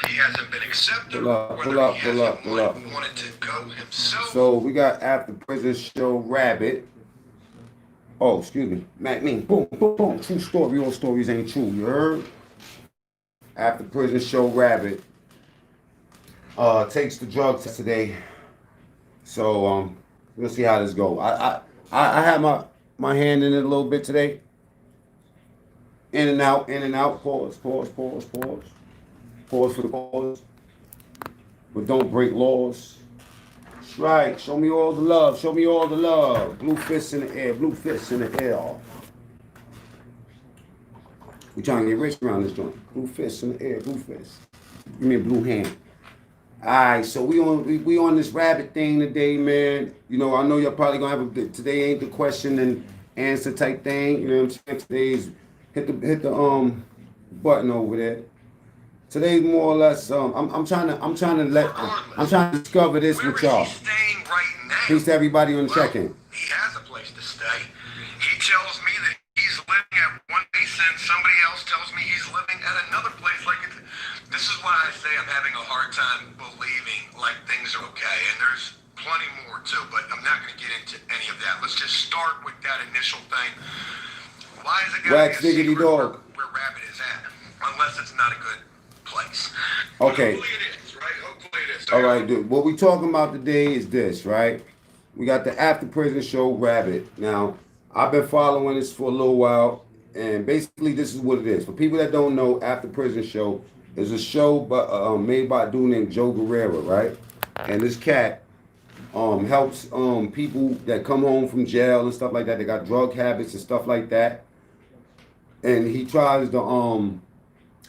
He hasn't been accepted, Pull up, whether pull he up, pull hasn't up, pull up. wanted to go himself. So we got after prison show Rabbit. Oh, excuse me. Mac mean boom, boom, boom. True story. All stories ain't true. You heard? After prison show Rabbit takes the drug test today. So we'll see how this go. I had my hand in it a little bit today. In and out, in and out. Pause, pause, pause, pause. Pause for the cause. But don't break laws. That's right. Show me all the love. Show me all the love. Blue fists in the air. Blue fists in the air. We trying to get rich around this joint. Blue fists in the air. Blue fists. Give me a blue hand. All right, so we on this rabbit thing today, man. You know, I know y'all probably gonna have today ain't the question and answer type thing. You know what I'm saying? Today's hit the button over there. Today's more or less I'm trying to discover this Where with is he y'all. staying right now? Peace to everybody on the Well, check-in. he has a place to stay. He tells me that he's living at one place, and somebody else tells me he's living at another place. This is why I say I'm having a hard time believing like things are okay. And there's plenty more too, but I'm not going to get into any of that. Let's just start with that initial thing. Why is it got to Wax be a diggity secret dog. where Rabbit is at? Unless it's not a good place. But Okay. hopefully it is, right? Hopefully it is. All right, dude. What we talking about today is this, right? We got the after prison show Rabbit. Now, I've been following this for a little while, and basically, this is what it is. For people that don't know, after prison show is a show made by a dude named Joe Guerrero, right? And this cat helps people that come home from jail and stuff like that. They got drug habits and stuff like that, and he tries to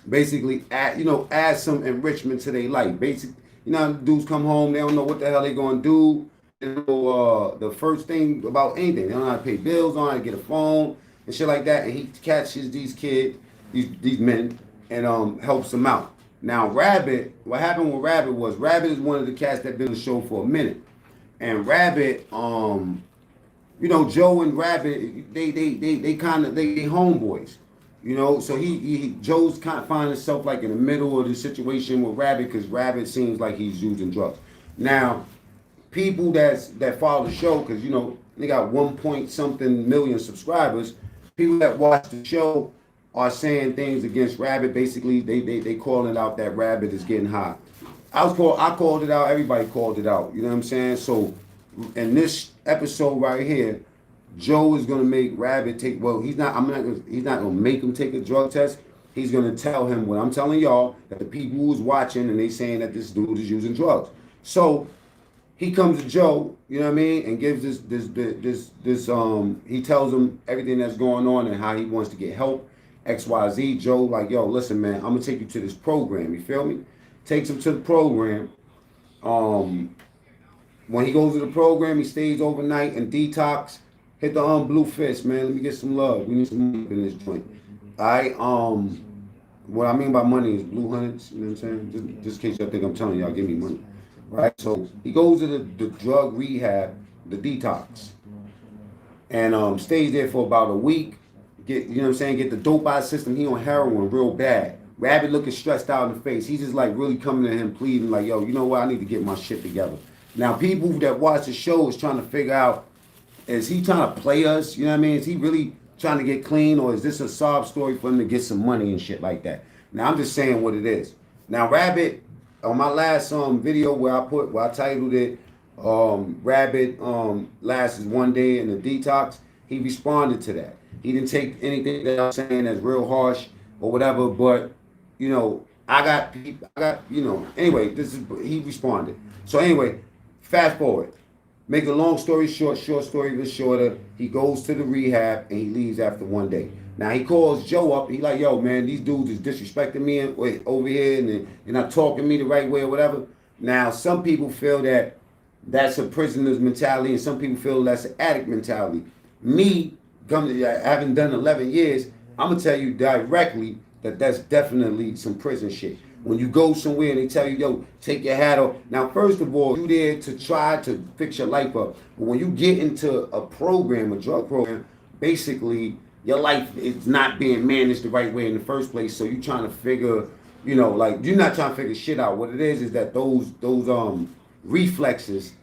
basically add some enrichment to their life. Basically, dudes come home, they don't know what the hell they gonna do. You know, the first thing about anything, they don't know how to pay bills, don't know how to get a phone and shit like that. And he catches these kids, these men, and helps them out. Now, Rabbit, what happened with Rabbit was Rabbit is one of the cats that been on the show for a minute, and Rabbit, Joe and Rabbit, they kind of they homeboys. So he Joe's kind of finding himself like in the middle of the situation with Rabbit because Rabbit seems like he's using drugs. Now, people that follow the show because they got 1 point something million subscribers. People that watch the show are saying things against Rabbit. Basically, they calling out that Rabbit is getting high. I called it out. Everybody called it out. You know what I'm saying? So, in this episode right here, Joe is gonna make Rabbit take. Well, he's not. I'm not. He's not gonna make him take a drug test. He's gonna tell him what I'm telling y'all that the people who's watching and they saying that this dude is using drugs. So he comes to Joe, you know what I mean, and gives this. He tells him everything that's going on and how he wants to get help. XYZ. Joe like, yo, listen, man, I'm gonna take you to this program. You feel me? Takes him to the program. Um, when he goes to the program, he stays overnight and detox. Hit the blue fist, man. Let me get some love. We need some money in this joint. I what I mean by money is blue hundreds. You know what I'm saying? Just in case y'all think I'm telling y'all, give me money, right? So he goes to the drug rehab, the detox, and stays there for about a week. Get the dope out of the system. He on heroin real bad. Rabbit looking stressed out in the face. He's just like really coming to him pleading like, yo, you know what? I need to get my shit together. Now people that watch the show is trying to figure out, is he trying to play us? You know what I mean? Is he really trying to get clean, or is this a sob story for him to get some money and shit like that? Now I'm just saying what it is. Now Rabbit, on my last video where I titled it Rabbit lasts one day in the detox, he responded to that. He didn't take anything that I was saying as real harsh or whatever, but anyway, he responded. So anyway, fast forward. Make a long story short story even shorter. He goes to the rehab and he leaves after one day. Now he calls Joe up. He like, yo, man, these dudes is disrespecting me over here and they're not talking to me the right way or whatever. Now some people feel that that's a prisoner's mentality and some people feel that's an addict mentality. Me, having done 11 years, I'm gonna tell you directly that that's definitely some prison shit. When you go somewhere and they tell you, yo, take your hat off. Now, first of all, you there to try to fix your life up. But when you get into a program, a drug program, basically your life is not being managed the right way in the first place. So you're trying to figure You know, like you're not trying to figure shit out. What it is that those reflexes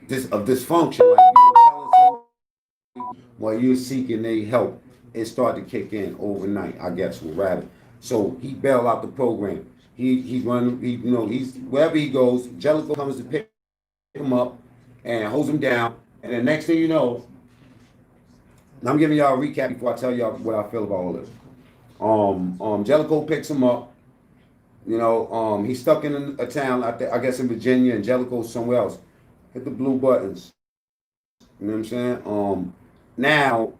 this of dysfunction, like telling somebody while you're seeking their help, it started to kick in overnight, I guess, with Rabbit. So he bailed out the program. He's running. He's wherever he goes. Jellicoe comes to pick him up and holds him down. And the next thing you know, and I'm giving y'all a recap before I tell y'all what I feel about all this. Jellicoe picks him up. He's stuck in a town, I guess in Virginia, and Jellicoe's somewhere else. Hit the blue buttons. You know what I'm saying? Now,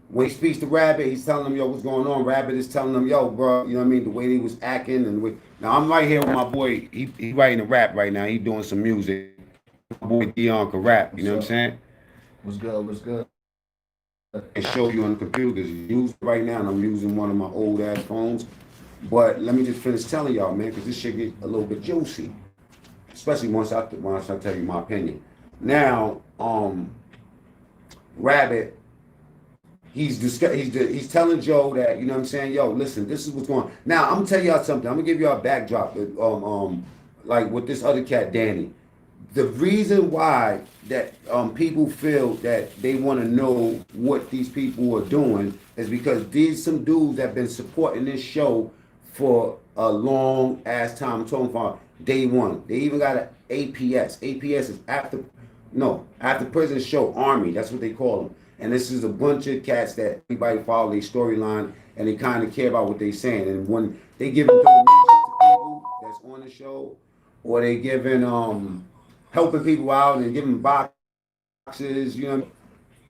when he speaks to Rabbit, he's telling him, yo, what's going on? Rabbit is telling him, yo, bro, you know what I mean? The way he was acting and the way. Now, I'm right here with my boy. He writing a rap right now. He doing some music. My boy Dion can rap. You know what I'm saying? What's good? What's good? And show you on the computer because you use it right now, and I'm using one of my old ass phones. But let me just finish telling y'all, man, because this shit get a little bit juicy, especially once I tell you my opinion. Now, Rabbit, he's telling Joe that, you know what I'm saying, yo, listen, this is what's going on. Now I'm gonna tell y'all something. I'm gonna give y'all a backdrop. Like with this other cat, Danny. The reason why that people feel that they want to know what these people are doing is because these some dudes that have been supporting this show for a long ass time. I'm talking about day one. They even got an APS. APS is after prison show Army. That's what they call them. And this is a bunch of cats that everybody follow their storyline and they kind of care about what they saying. And when they giving donations to people that's on the show, or they giving helping people out and giving boxes, you know,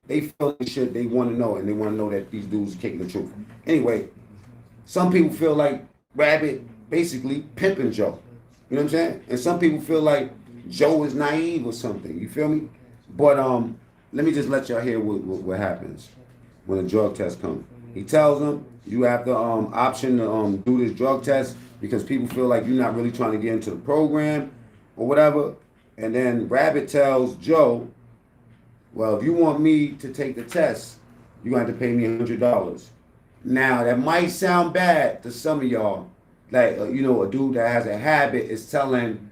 they feel the shit they want to know, and they want to know that these dudes are kicking the truth. Anyway, some people feel like Rabbit basically pimping Joe. You know what I'm saying? And some people feel like Joe is naive or something. You feel me? But let me just let y'all hear what happens when a drug test comes. He tells them you have the option to do this drug test because people feel like you're not really trying to get into the program or whatever. And then Rabbit tells Joe, well, if you want me to take the test, you're going to have to pay me $100. Now, that might sound bad to some of y'all. Like, a dude that has a habit is telling,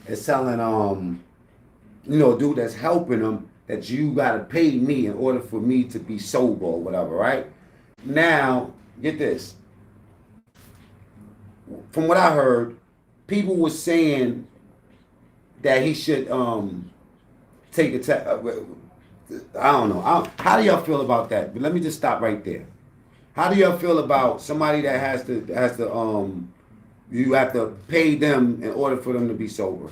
a dude that's helping him that you got to pay me in order for me to be sober or whatever, right? Now, get this. From what I heard, people were saying that he should take the test. I don't know. How do y'all feel about that? But let me just stop right there. How do y'all feel about somebody that has to you have to pay them in order for them to be sober?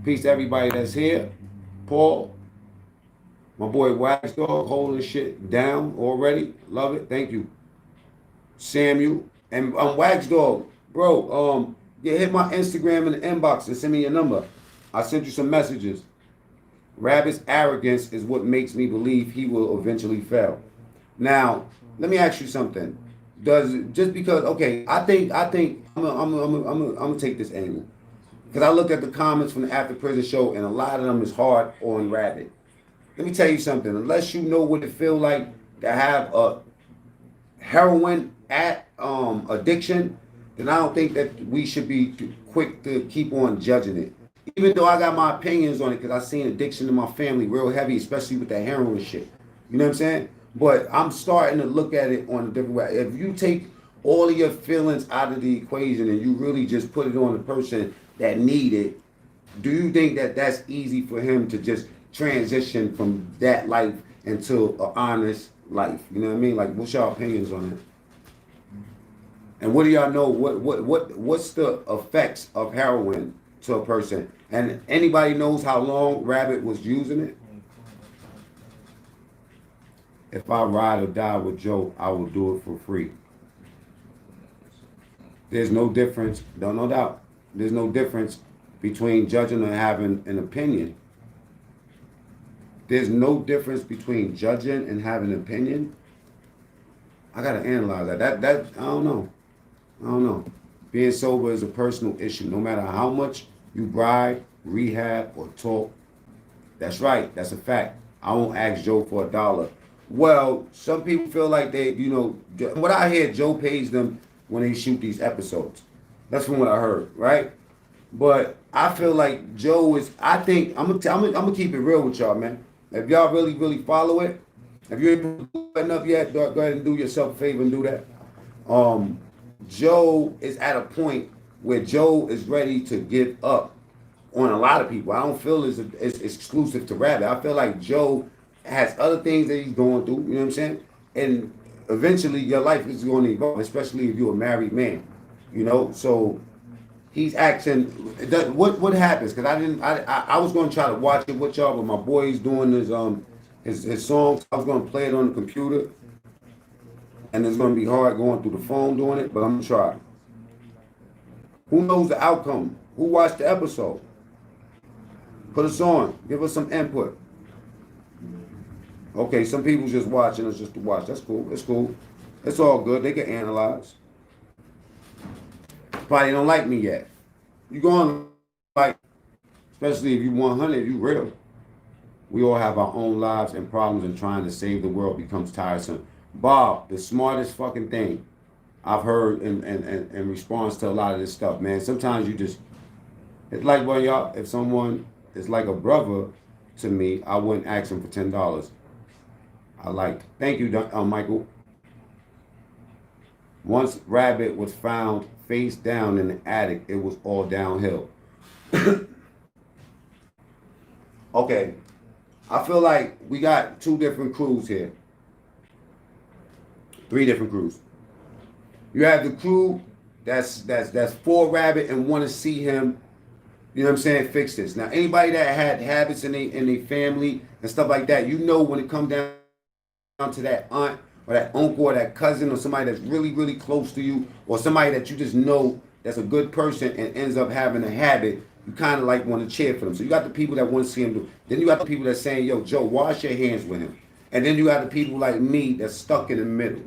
Peace to everybody that's here. Paul, my boy Wax Dog, holding shit down already. Love it. Thank you. Samuel and Wax Dog, bro. Hit my Instagram in the inbox and send me your number. I sent you some messages. Rabbit's arrogance is what makes me believe he will eventually fail. Now, let me ask you something. Just because? Okay, I think I'm gonna take this angle because I looked at the comments from the After Prison show and a lot of them is hard on Rabbit. Let me tell you something. Unless you know what it feels like to have a heroin addiction, then I don't think that we should be quick to keep on judging it. Even though I got my opinions on it, because I seen addiction in my family real heavy, especially with that heroin shit. You know what I'm saying? But I'm starting to look at it on a different way. If you take all of your feelings out of the equation and you really just put it on the person that need it, do you think that that's easy for him to just transition from that life into an honest life? You know what I mean? Like, what's your opinions on it? And what do y'all know? What's the effects of heroin to a person? And anybody knows how long Rabbit was using it? If I ride or die with Joe, I will do it for free. There's no difference, no doubt. There's no difference between judging and having an opinion. There's no difference between judging and having an opinion. I gotta analyze that. That I don't know. Being sober is a personal issue. No matter how much you bribe, rehab, or talk, that's right. That's a fact. I won't ask Joe for $1. Well, some people feel like they, you know, what I hear, Joe pays them when they shoot these episodes. That's from what I heard, right? But I feel like Joe is. I think I'm gonna keep it real with y'all, man. If y'all really follow it, if you ain't do enough yet, go ahead and do yourself a favor and do that. Um, Joe is at a point where Joe is ready to give up on a lot of people. I don't feel it's exclusive to Rabbit. I feel like Joe has other things that he's going through. You know what I'm saying? And eventually, your life is going to evolve, especially if you're a married man. You know, so he's asking, what happens? Because I was going to try to watch it with y'all, but my boy's doing his songs. I was going to play it on the computer, and it's going to be hard going through the phone doing it, but I'm going to try. Who knows the outcome? Who watched the episode? Put us on. Give us some input. Okay, some people just watching us just to watch. That's cool. It's cool. It's all good. They can analyze. Probably don't like me yet. You going like, especially if you 100, you real. We all have our own lives and problems, and trying to save the world becomes tiresome. Bob, the smartest fucking thing I've heard in response to a lot of this stuff, man. Sometimes you just, it's like, well, y'all, if someone is like a brother to me, I wouldn't ask him for $10. I like, thank you, Michael. Once Rabbit was found face down in the attic, it was all downhill. Okay, I feel like we got two different crews here. Three different crews. You have the crew that's for Rabbit and want to see him, you know what I'm saying, fix this. Now, anybody that had habits in their family and stuff like that, you know when it comes down to that aunt or that uncle or that cousin or somebody that's really close to you, or somebody that you just know that's a good person and ends up having a habit, you kind of like want to cheer for them. So you got the people that want to see him do. Then you got the people that's saying, yo, Joe, wash your hands with him. And then you got the people like me that's stuck in the middle.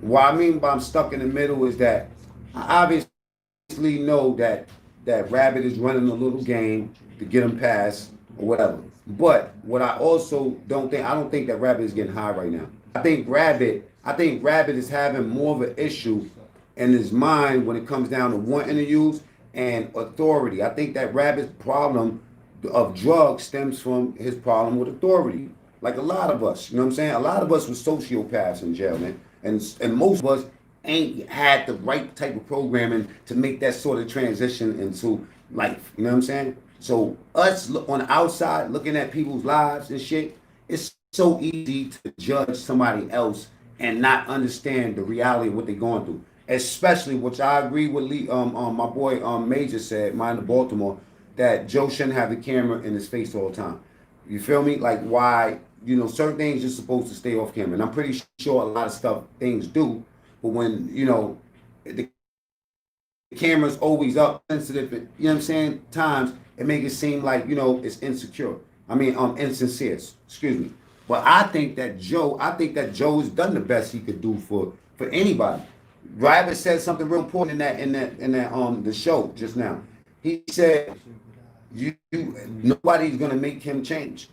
What I mean by I'm stuck in the middle is that I obviously know that Rabbit is running a little game to get him past or whatever. But what I also don't think that Rabbit is getting high right now. I think Rabbit is having more of an issue in his mind when it comes down to wanting to use and authority. I think that Rabbit's problem of drugs stems from his problem with authority. Like a lot of us, you know what I'm saying? A lot of us were sociopaths in jail, man. And most of us ain't had the right type of programming to make that sort of transition into life. You know what I'm saying? So us on the outside looking at people's lives and shit, it's so easy to judge somebody else and not understand the reality of what they're going through. Especially, which I agree with my boy Major said, mine in Baltimore, that Joe shouldn't have the camera in his face all the time. You feel me? Like why, you know, certain things you're supposed to stay off camera. And I'm pretty sure a lot of stuff things do, but when, you know, the camera's always up, sensitive, you know what I'm saying, times, it make it seem like, you know, it's insecure. I mean, insincere, excuse me. But I think that Joe has done the best he could do for anybody. Rabbit said something real important in that the show just now. He said, nobody's gonna make him change.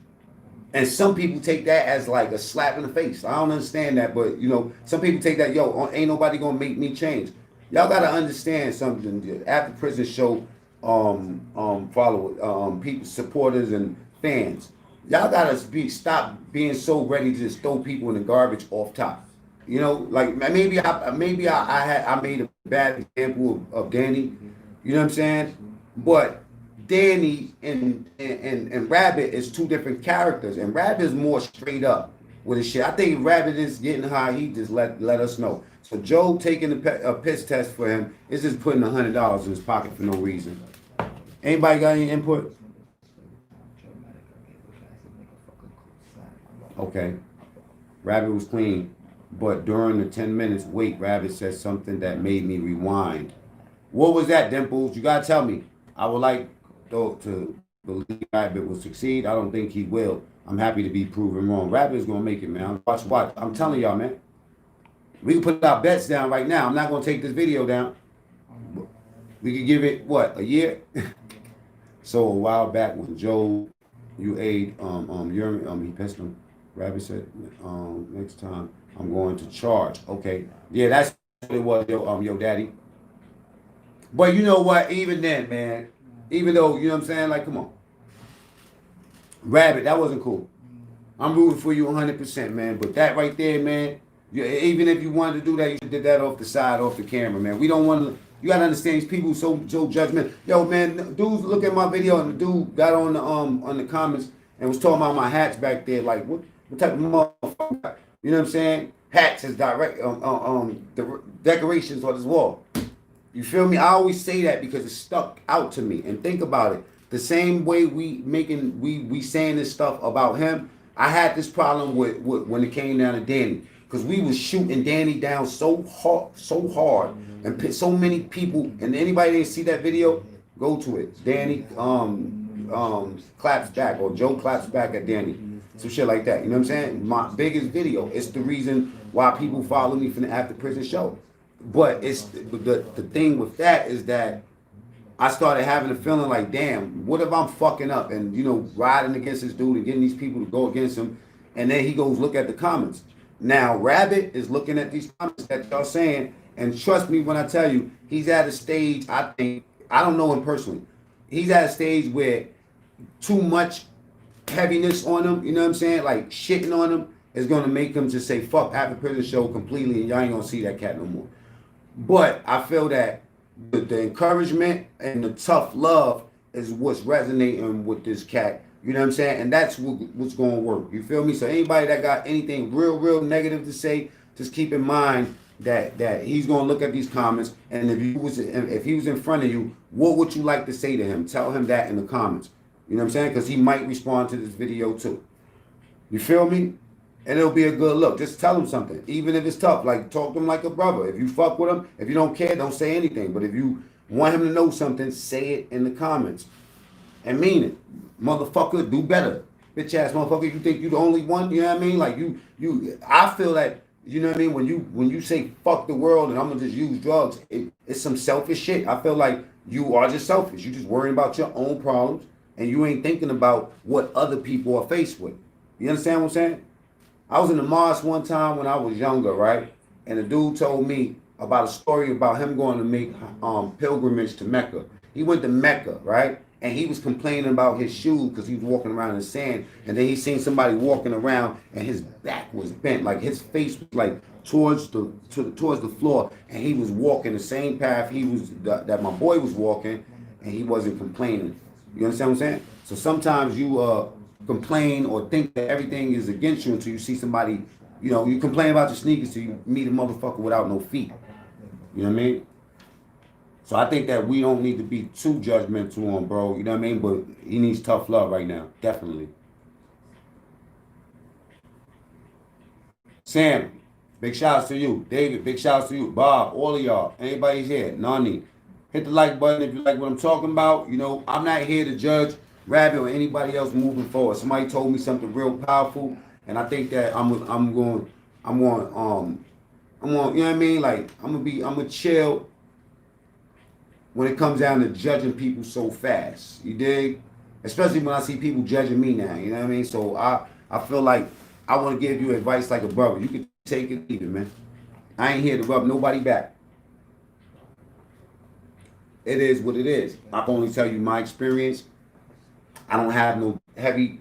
And some people take that as like a slap in the face. I don't understand that, but you know, some people take that, yo, ain't nobody gonna make me change. Y'all gotta understand something. After Prison show, follow people, supporters and fans. Y'all gotta stop being so ready to just throw people in the garbage off top. You know, like maybe I made a bad example of Danny. You know what I'm saying? But Danny and Rabbit is two different characters, and Rabbit is more straight up with his shit. I think Rabbit is getting high. He just let us know. So Joe taking a piss test for him is just putting $100 in his pocket for no reason. Anybody got any input? Okay. Rabbit was clean, but during the 10 minutes wait, Rabbit said something that made me rewind. What was that, Dimples? You gotta tell me. I would like to believe Rabbit will succeed. I don't think he will. I'm happy to be proven wrong. Rabbit is gonna make it, man. Watch. I'm telling y'all, man. We can put our bets down right now. I'm not gonna take this video down. We could give it what, a year? So a while back when Joe, he pissed him. Rabbit said, next time I'm going to charge. Okay. Yeah, that's what it was, yo, daddy. But you know what? Even then, man, even though, you know what I'm saying? Like, come on. Rabbit, that wasn't cool. I'm rooting for you 100%, man. But that right there, man, even if you wanted to do that, you did that off the side, off the camera, man. We don't want to. You gotta understand these people so judgmental. Yo, man, dudes look at my video and the dude got on the comments and was talking about my hats back there. Like, what type of motherfucker? You know what I'm saying? Hats is direct the decorations on this wall. You feel me? I always say that because it stuck out to me. And think about it. The same way we saying this stuff about him, I had this problem with when it came down to Danny. Because we was shooting Danny down so hard, and so many people, and anybody didn't see that video, go to it. Danny claps back, or Joe claps back at Danny. Some shit like that. You know what I'm saying? My biggest video. It's the reason why people follow me from the After Prison show. But it's the thing with that is that I started having a feeling like, damn, what if I'm fucking up and, you know, riding against this dude and getting these people to go against him, and then he goes look at the comments. Now, Rabbit is looking at these comments that y'all saying, and trust me when I tell you, he's at a stage, I think, I don't know him personally, he's at a stage where too much heaviness on him, you know what I'm saying, like shitting on him, is going to make him just say, fuck After Prison show completely, and y'all ain't going to see that cat no more. But I feel that the encouragement and the tough love is what's resonating with this cat. You know what I'm saying? And that's what's going to work. You feel me? So anybody that got anything real negative to say, just keep in mind that he's going to look at these comments. And if he was in front of you, what would you like to say to him? Tell him that in the comments. You know what I'm saying? Because he might respond to this video too. You feel me? And it'll be a good look. Just tell him something. Even if it's tough. Like, talk to him like a brother. If you fuck with him, if you don't care, don't say anything. But if you want him to know something, say it in the comments. And mean it. Motherfucker, do better. Bitch ass motherfucker, you think you the only one? You know what I mean? Like, I feel that, you know what I mean? When you say fuck the world and I'm going to just use drugs, it's some selfish shit. I feel like you are just selfish. You just worrying about your own problems. And you ain't thinking about what other people are faced with. You understand what I'm saying? I was in the mosque one time when I was younger, right? And a dude told me about a story about him going to make pilgrimage to Mecca. He went to Mecca, right? And he was complaining about his shoes because he was walking around in the sand. And then he seen somebody walking around and his back was bent, like his face was like towards the floor. And he was walking the same path that my boy was walking, and he wasn't complaining. You understand what I'm saying? So sometimes you complain or think that everything is against you until you see somebody, you know, you complain about your sneakers till you meet a motherfucker without no feet. You know what I mean? So I think that we don't need to be too judgmental on bro, you know what I mean? But he needs tough love right now, definitely. Sam, big shouts to you. David, big shouts to you. Bob, all of y'all. Anybody's here. Nani. Hit the like button if you like what I'm talking about. You know, I'm not here to judge Rabbit or anybody else moving forward. Somebody told me something real powerful, and I think that I'm going, you know what I mean? Like, I'm gonna chill when it comes down to judging people so fast. You dig? Especially when I see people judging me now. You know what I mean? So I feel like I want to give you advice like a brother. You can take it, leave it, man. I ain't here to rub nobody back. It is what it is. I can only tell you my experience. I don't have no heavy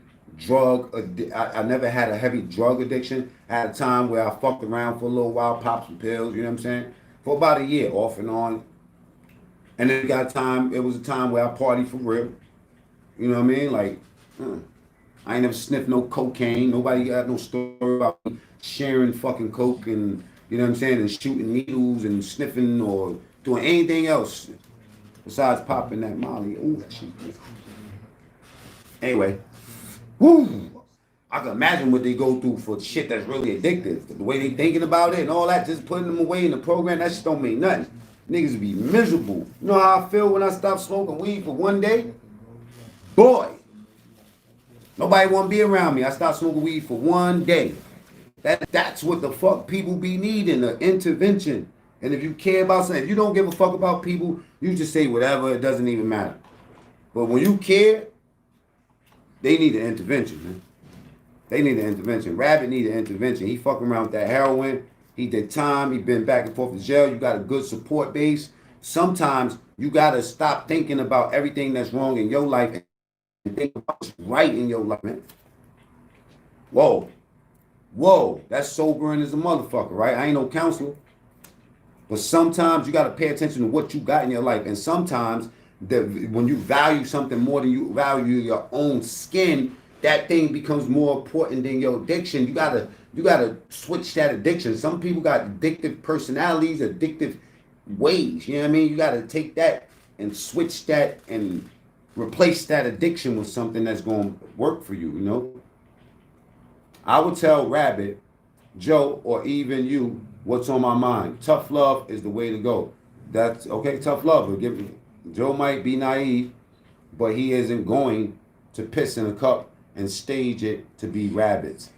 I never had a heavy drug addiction. I had a time where I fucked around for a little while, popped some pills, you know what I'm saying? For about a year, off and on. And then it was a time where I partied for real. You know what I mean? Like, I ain't never sniffed no cocaine. Nobody got no story about me sharing fucking coke and, you know what I'm saying, and shooting needles and sniffing or doing anything else besides popping that Molly. Ooh, that shit. Anyway, woo! I can imagine what they go through for shit that's really addictive. The way they thinking about it and all that, just putting them away in the program, that shit don't mean nothing. Niggas would be miserable. You know how I feel when I stop smoking weed for one day? Boy, nobody want to be around me. I stopped smoking weed for one day. That's what the fuck people be needing, an intervention. And if you care about something, if you don't give a fuck about people, you just say whatever, it doesn't even matter. But when you care, they need an intervention, man. They need an intervention. Rabbit need an intervention. He fucking around with that heroin. He did time. He been back and forth to jail. You got a good support base. Sometimes you gotta stop thinking about everything that's wrong in your life and think about what's right in your life, man. Whoa. Whoa. That's sobering as a motherfucker, right? I ain't no counselor. But sometimes you gotta pay attention to what you got in your life. And sometimes when you value something more than you value your own skin, that thing becomes more important than your addiction. You gotta switch that addiction. Some people got addictive personalities, addictive ways. You know what I mean? You gotta take that and switch that and replace that addiction with something that's gonna work for you, you know? I would tell Rabbit, Joe, or even you what's on my mind. Tough love is the way to go. That's okay, tough love. Joe might be naive, but he isn't going to piss in a cup and stage it to be Rabbits.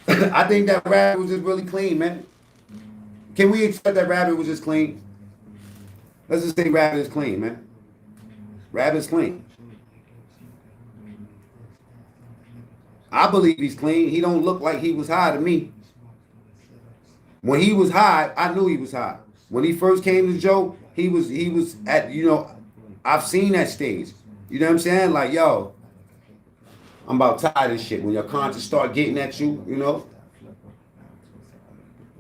I think that Rabbit was just really clean, man. Can we accept that Rabbit was just clean? Let's just say Rabbit is clean, man. Rabbit's clean. I believe he's clean. He don't look like he was high to me. When he was high, I knew he was high. When he first came to Joe, he was at, you know, I've seen that stage. You know what I'm saying? Like, yo, I'm about tired of this shit. When your conscience start getting at you, you know.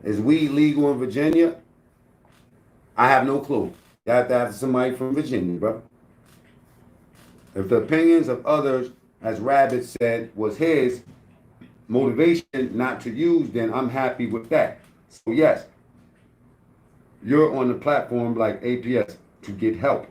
Is weed legal in Virginia? I have no clue. You have to have somebody from Virginia, bro. If the opinions of others, as Rabbit said, was his motivation not to use, then I'm happy with that. So yes, you're on the platform like APS to get help.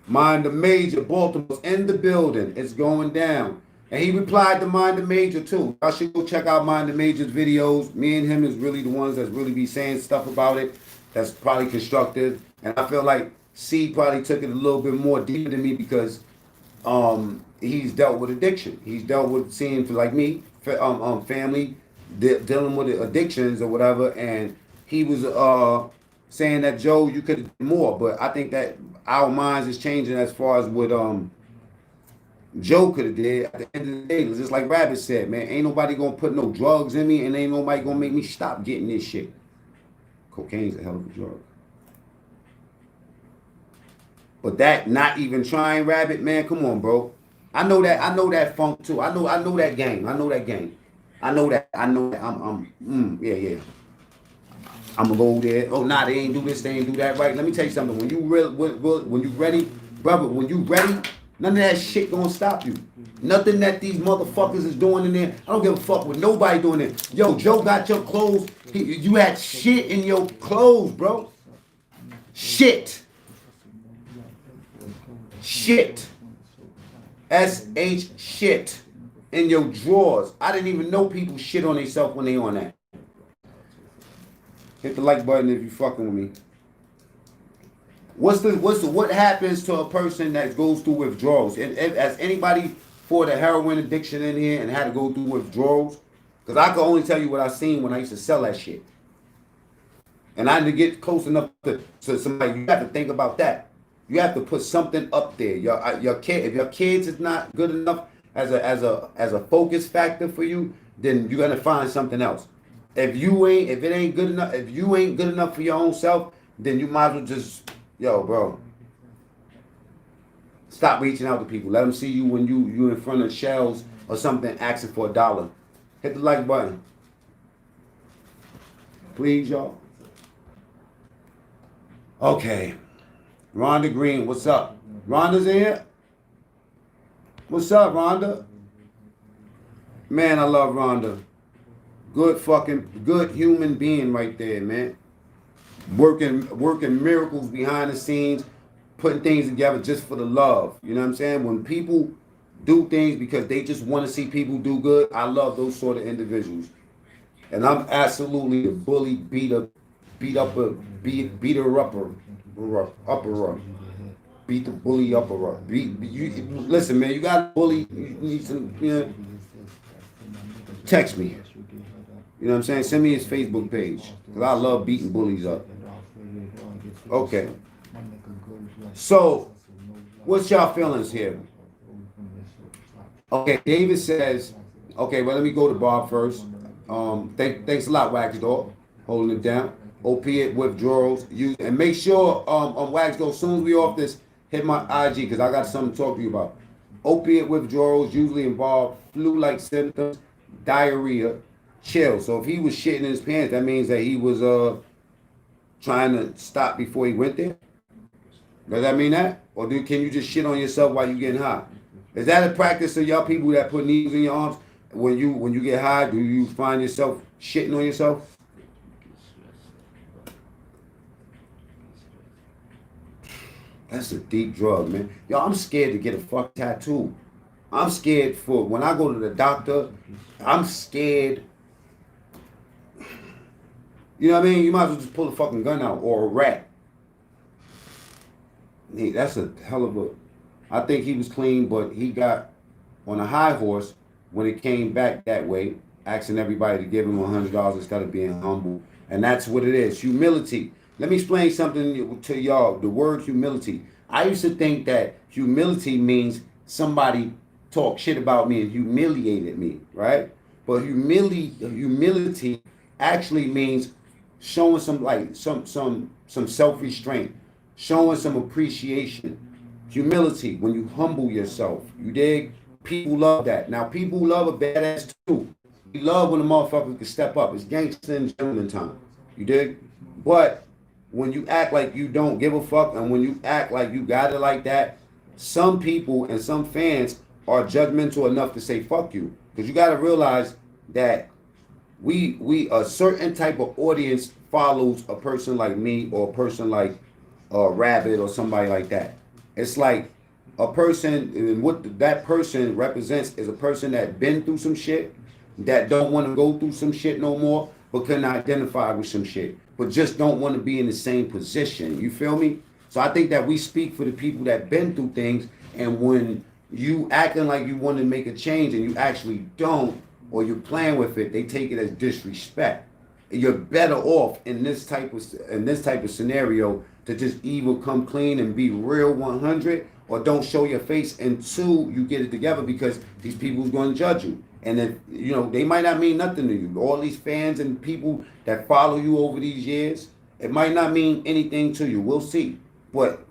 Mind the Major, Baltimore's in the building. It's going down. And he replied to Mind the Major too. I should go check out Mind the Major's videos. Me and him is really the ones that's really be saying stuff about it that's probably constructive. And I feel like C probably took it a little bit more deeper than me because he's dealt with addiction. He's dealt with seeing, like me, family dealing with addictions or whatever. And he was saying that, Joe, you could have done more. But I think that our minds is changing as far as what Joe could have did. At the end of the day, just like Rabbit said, man, ain't nobody gonna put no drugs in me, and ain't nobody gonna make me stop getting this shit. Cocaine's a hell of a drug. But that not even trying, Rabbit, man, come on, bro. I know that funk too. I know that game. I know that. Yeah. I'm gonna go there. Oh, nah, they ain't do this, they ain't do that right. Let me tell you something. When you ready, brother, when you ready, none of that shit gonna stop you. Nothing that these motherfuckers is doing in there. I don't give a fuck what nobody doing it. Yo, Joe got your clothes. You had shit in your clothes, bro. Shit. S-H shit in your drawers. I didn't even know people shit on themselves when they on that. Hit the like button if you fucking with me. What happens to a person that goes through withdrawals? Has anybody for the heroin addiction in here and had to go through withdrawals? Because I can only tell you what I seen when I used to sell that shit. And I didn't get close enough to somebody. You have to think about that. You have to put something up there. Your kid, if your kids is not good enough as a focus factor for you, then you're gonna find something else. If you ain't good enough for your own self, then you might as well just, yo, bro, stop reaching out to people. Let them see you when you in front of shelves or something asking for $1. Hit the like button. Please, y'all. Okay. Rhonda Green, what's up? Rhonda's in here? What's up, Rhonda? Man, I love Rhonda. Good human being right there, man. Working miracles behind the scenes, putting things together just for the love. You know what I'm saying? When people do things because they just want to see people do good, I love those sort of individuals. And I'm absolutely a bully, beat her upper, beat the bully upper. Listen, man, you got a bully. You need some, you know. Text me. You know what I'm saying? Send me his Facebook page. Because I love beating bullies up. Okay. So, what's y'all feelings here? Okay, David says, okay, well, let me go to Bob first. Thanks a lot, Wax Dog, holding it down. Opiate withdrawals, use, and make sure, Wax Dog, as soon as we off this, hit my IG, because I got something to talk to you about. Opiate withdrawals usually involve flu-like symptoms, diarrhea, chill. So if he was shitting in his pants, that means that he was trying to stop before he went there. Does that mean that? Or can you just shit on yourself while you getting high? Is that a practice of y'all people that put needles in your arms? When you get high, do you find yourself shitting on yourself? That's a deep drug, man. Yo, I'm scared to get a fuck tattoo. I'm scared for when I go to the doctor. I'm scared. You know what I mean? You might as well just pull a fucking gun out or a rat. Hey, that's a hell of a. I think he was clean, but he got on a high horse when it came back that way, asking everybody to give him $100 instead of being humble. And that's what it is. Humility. Let me explain something to y'all. The word humility. I used to think that humility means somebody talked shit about me and humiliated me, right? But humility actually means showing some self-restraint, showing some appreciation. Humility, when you humble yourself. You dig? People love that. Now, people love a badass too. We love when a motherfucker can step up. It's gangster and gentleman time. You dig? But when you act like you don't give a fuck and when you act like you got it like that, some people and some fans are judgmental enough to say fuck you. Because you got to realize that we a certain type of audience follows a person like me or a person like Rabbit or somebody like that. It's like a person, and what that person represents is a person that been through some shit, that don't want to go through some shit no more, but can identify with some shit, but just don't want to be in the same position. You feel me? So I think that we speak for the people that been through things, and when you acting like you want to make a change and you actually don't, or you're playing with it, they take it as disrespect. You're better off in this type of scenario to just either come clean and be real 100, or don't show your face until you get it together, because these people's going to judge you. And if you know, they might not mean nothing to you. All these fans and people that follow you over these years, it might not mean anything to you. We'll see. But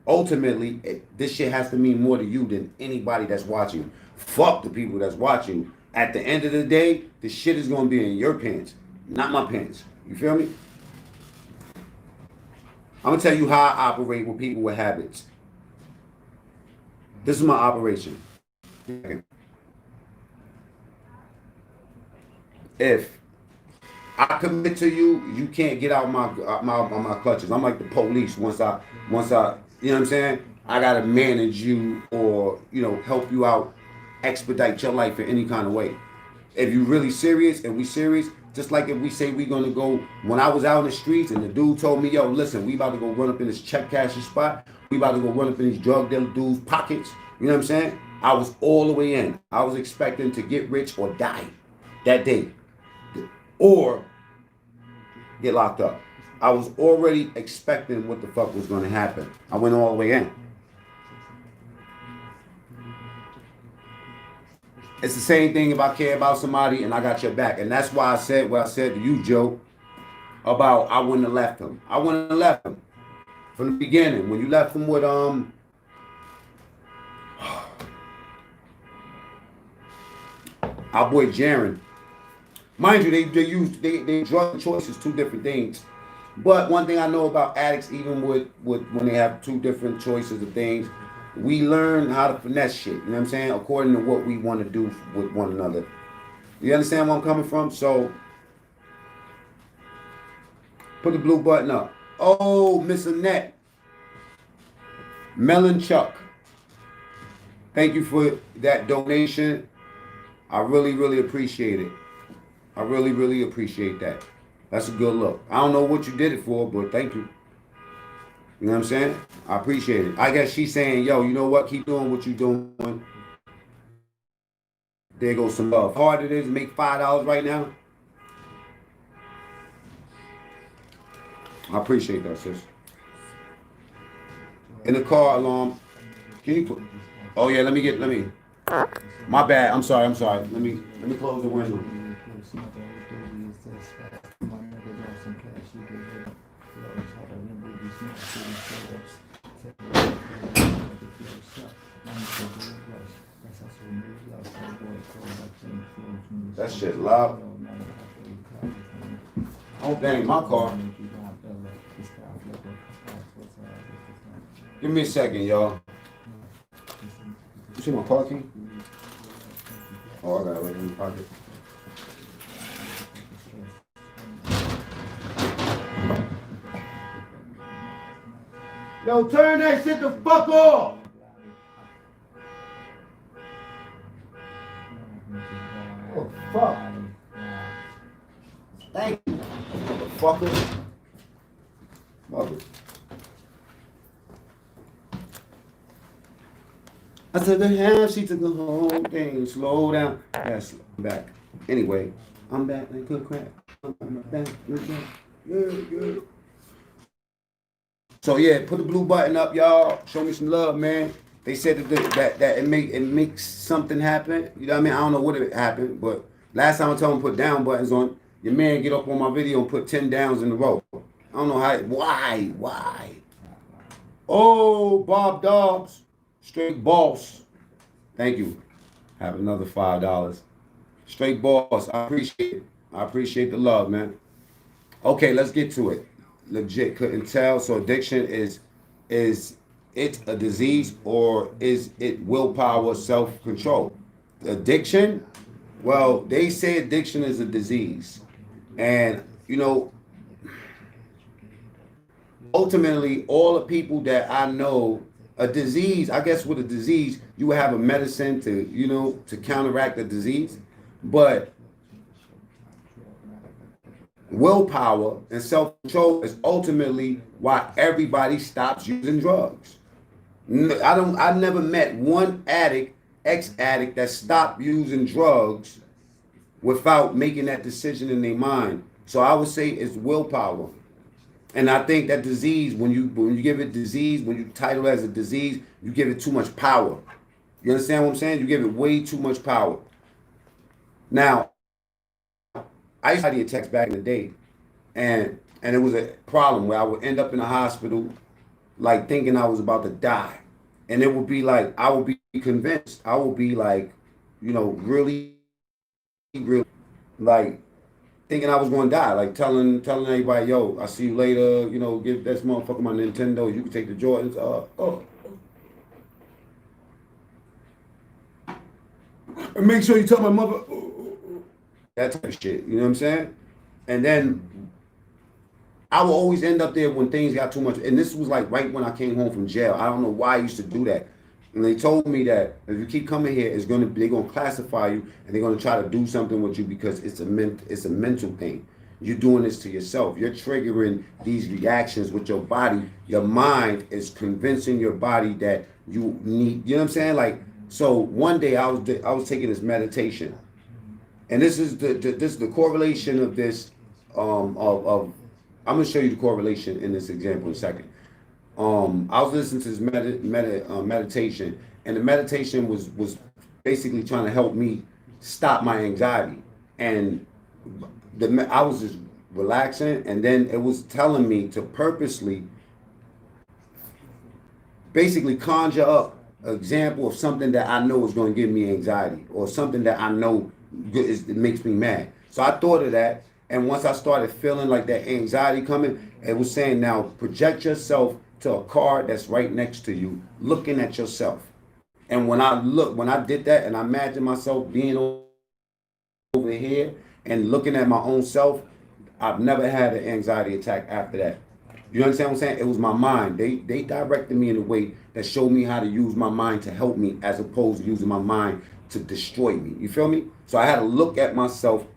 ultimately, this shit has to mean more to you than anybody that's watching. Fuck the people that's watching. At the end of the day, the shit is going to be in your pants, not my pants. You feel me? I'm going to tell you how I operate with people with habits. This is my operation. If I commit to you, you can't get out my clutches. I'm like the police. Once I, you know what I'm saying? I gotta manage you, or help you out, expedite your life in any kind of way. If you really serious and we serious, just like if we say we gonna go. When I was out in the streets and the dude told me, yo, listen, we about to go run up in this check cashing spot. We about to go run up in these drug dealer dudes' pockets. You know what I'm saying? I was all the way in. I was expecting to get rich or die that day, or get locked up. I was already expecting what the fuck was going to happen. I went all the way in. It's the same thing if I care about somebody and I got your back. And that's why I said what I said to you, Joe, about I wouldn't have left him. I wouldn't have left him from the beginning. When you left him with our boy Jaron. Mind you, they drug choices, two different things. But one thing I know about addicts, even with when they have two different choices of things, we learn how to finesse shit. You know what I'm saying? According to what we want to do with one another. You understand where I'm coming from? So put the blue button up. Oh, Miss Annette. Melon Chuck. Thank you for that donation. I really, really appreciate it. I really, really appreciate that. That's a good look. I don't know what you did it for, but thank you. You know what I'm saying? I appreciate it. I guess she's saying, yo, you know what? Keep doing what you're doing. There goes some love. How hard it is to make $5 right now. I appreciate that, sis. In the car alarm. Can you put... Oh, yeah, let me... My bad. I'm sorry. Let me close the window. That shit loud. Oh dang, my car. Give me a second, y'all. You see my car key? Oh, I got it right in the pocket. Yo, turn that shit the fuck off! Oh, fuck. Thank you, motherfucker. Mother. I took her half, she took the whole thing. Slow down. Yes, I'm back. Anyway, I'm back like good crap. I'm back. Good. So yeah, put the blue button up, y'all. Show me some love, man. They said that it makes something happen. You know what I mean? I don't know what it happened, but last time I told him to put down buttons on, your man get up on my video and put 10 downs in a row. I don't know how. Why? Oh, Bob Dobbs, straight boss. Thank you. Have another $5. Straight boss. I appreciate it. I appreciate the love, man. Okay, let's get to it. Legit couldn't tell. So addiction is it a disease or is it willpower, self-control? Addiction, well, they say addiction is a disease. And, you know, ultimately, all the people that I know, a disease, I guess with a disease, you would have a medicine to, you know, to counteract the disease. But willpower and self-control is ultimately why everybody stops using drugs. I never met one addict, ex-addict that stopped using drugs without making that decision in their mind. So I would say it's willpower. And I think that disease, when you give it disease, when you title it as a disease, you give it too much power. You understand what I'm saying? You give it way too much power. Now, I used to have the attacks back in the day, and it was a problem where I would end up in the hospital, like thinking I was about to die, and it would be like I would be convinced, I would be like, you know, really, like thinking I was going to die, like telling everybody, yo, I'll see you later, you know, give this motherfucker my Nintendo, you can take the Jordans, and make sure you tell my mother. That type of shit, you know what I'm saying? And then I will always end up there when things got too much. And this was like right when I came home from jail. I don't know why I used to do that. And they told me that if you keep coming here, they're gonna classify you and they're gonna try to do something with you because it's a mental thing. You're doing this to yourself. You're triggering these reactions with your body. Your mind is convincing your body that you need. You know what I'm saying? Like, so one day I was taking this meditation. And this is the correlation of this of I'm gonna show you the correlation in this example in a second. I was listening to this meditation, and the meditation was basically trying to help me stop my anxiety. And I was just relaxing, and then it was telling me to purposely, basically conjure up an example of something that I know is going to give me anxiety or something that I know it makes me mad. So I thought of that, and once I started feeling like that anxiety coming, it was saying, now project yourself to a car that's right next to you, looking at yourself. And when I did that, and I imagined myself being over here and looking at my own self, I've never had an anxiety attack after that. You understand what I'm saying? It was my mind. They directed me in a way that showed me how to use my mind to help me, as opposed to using my mind to destroy me. You feel me? So I had to look at myself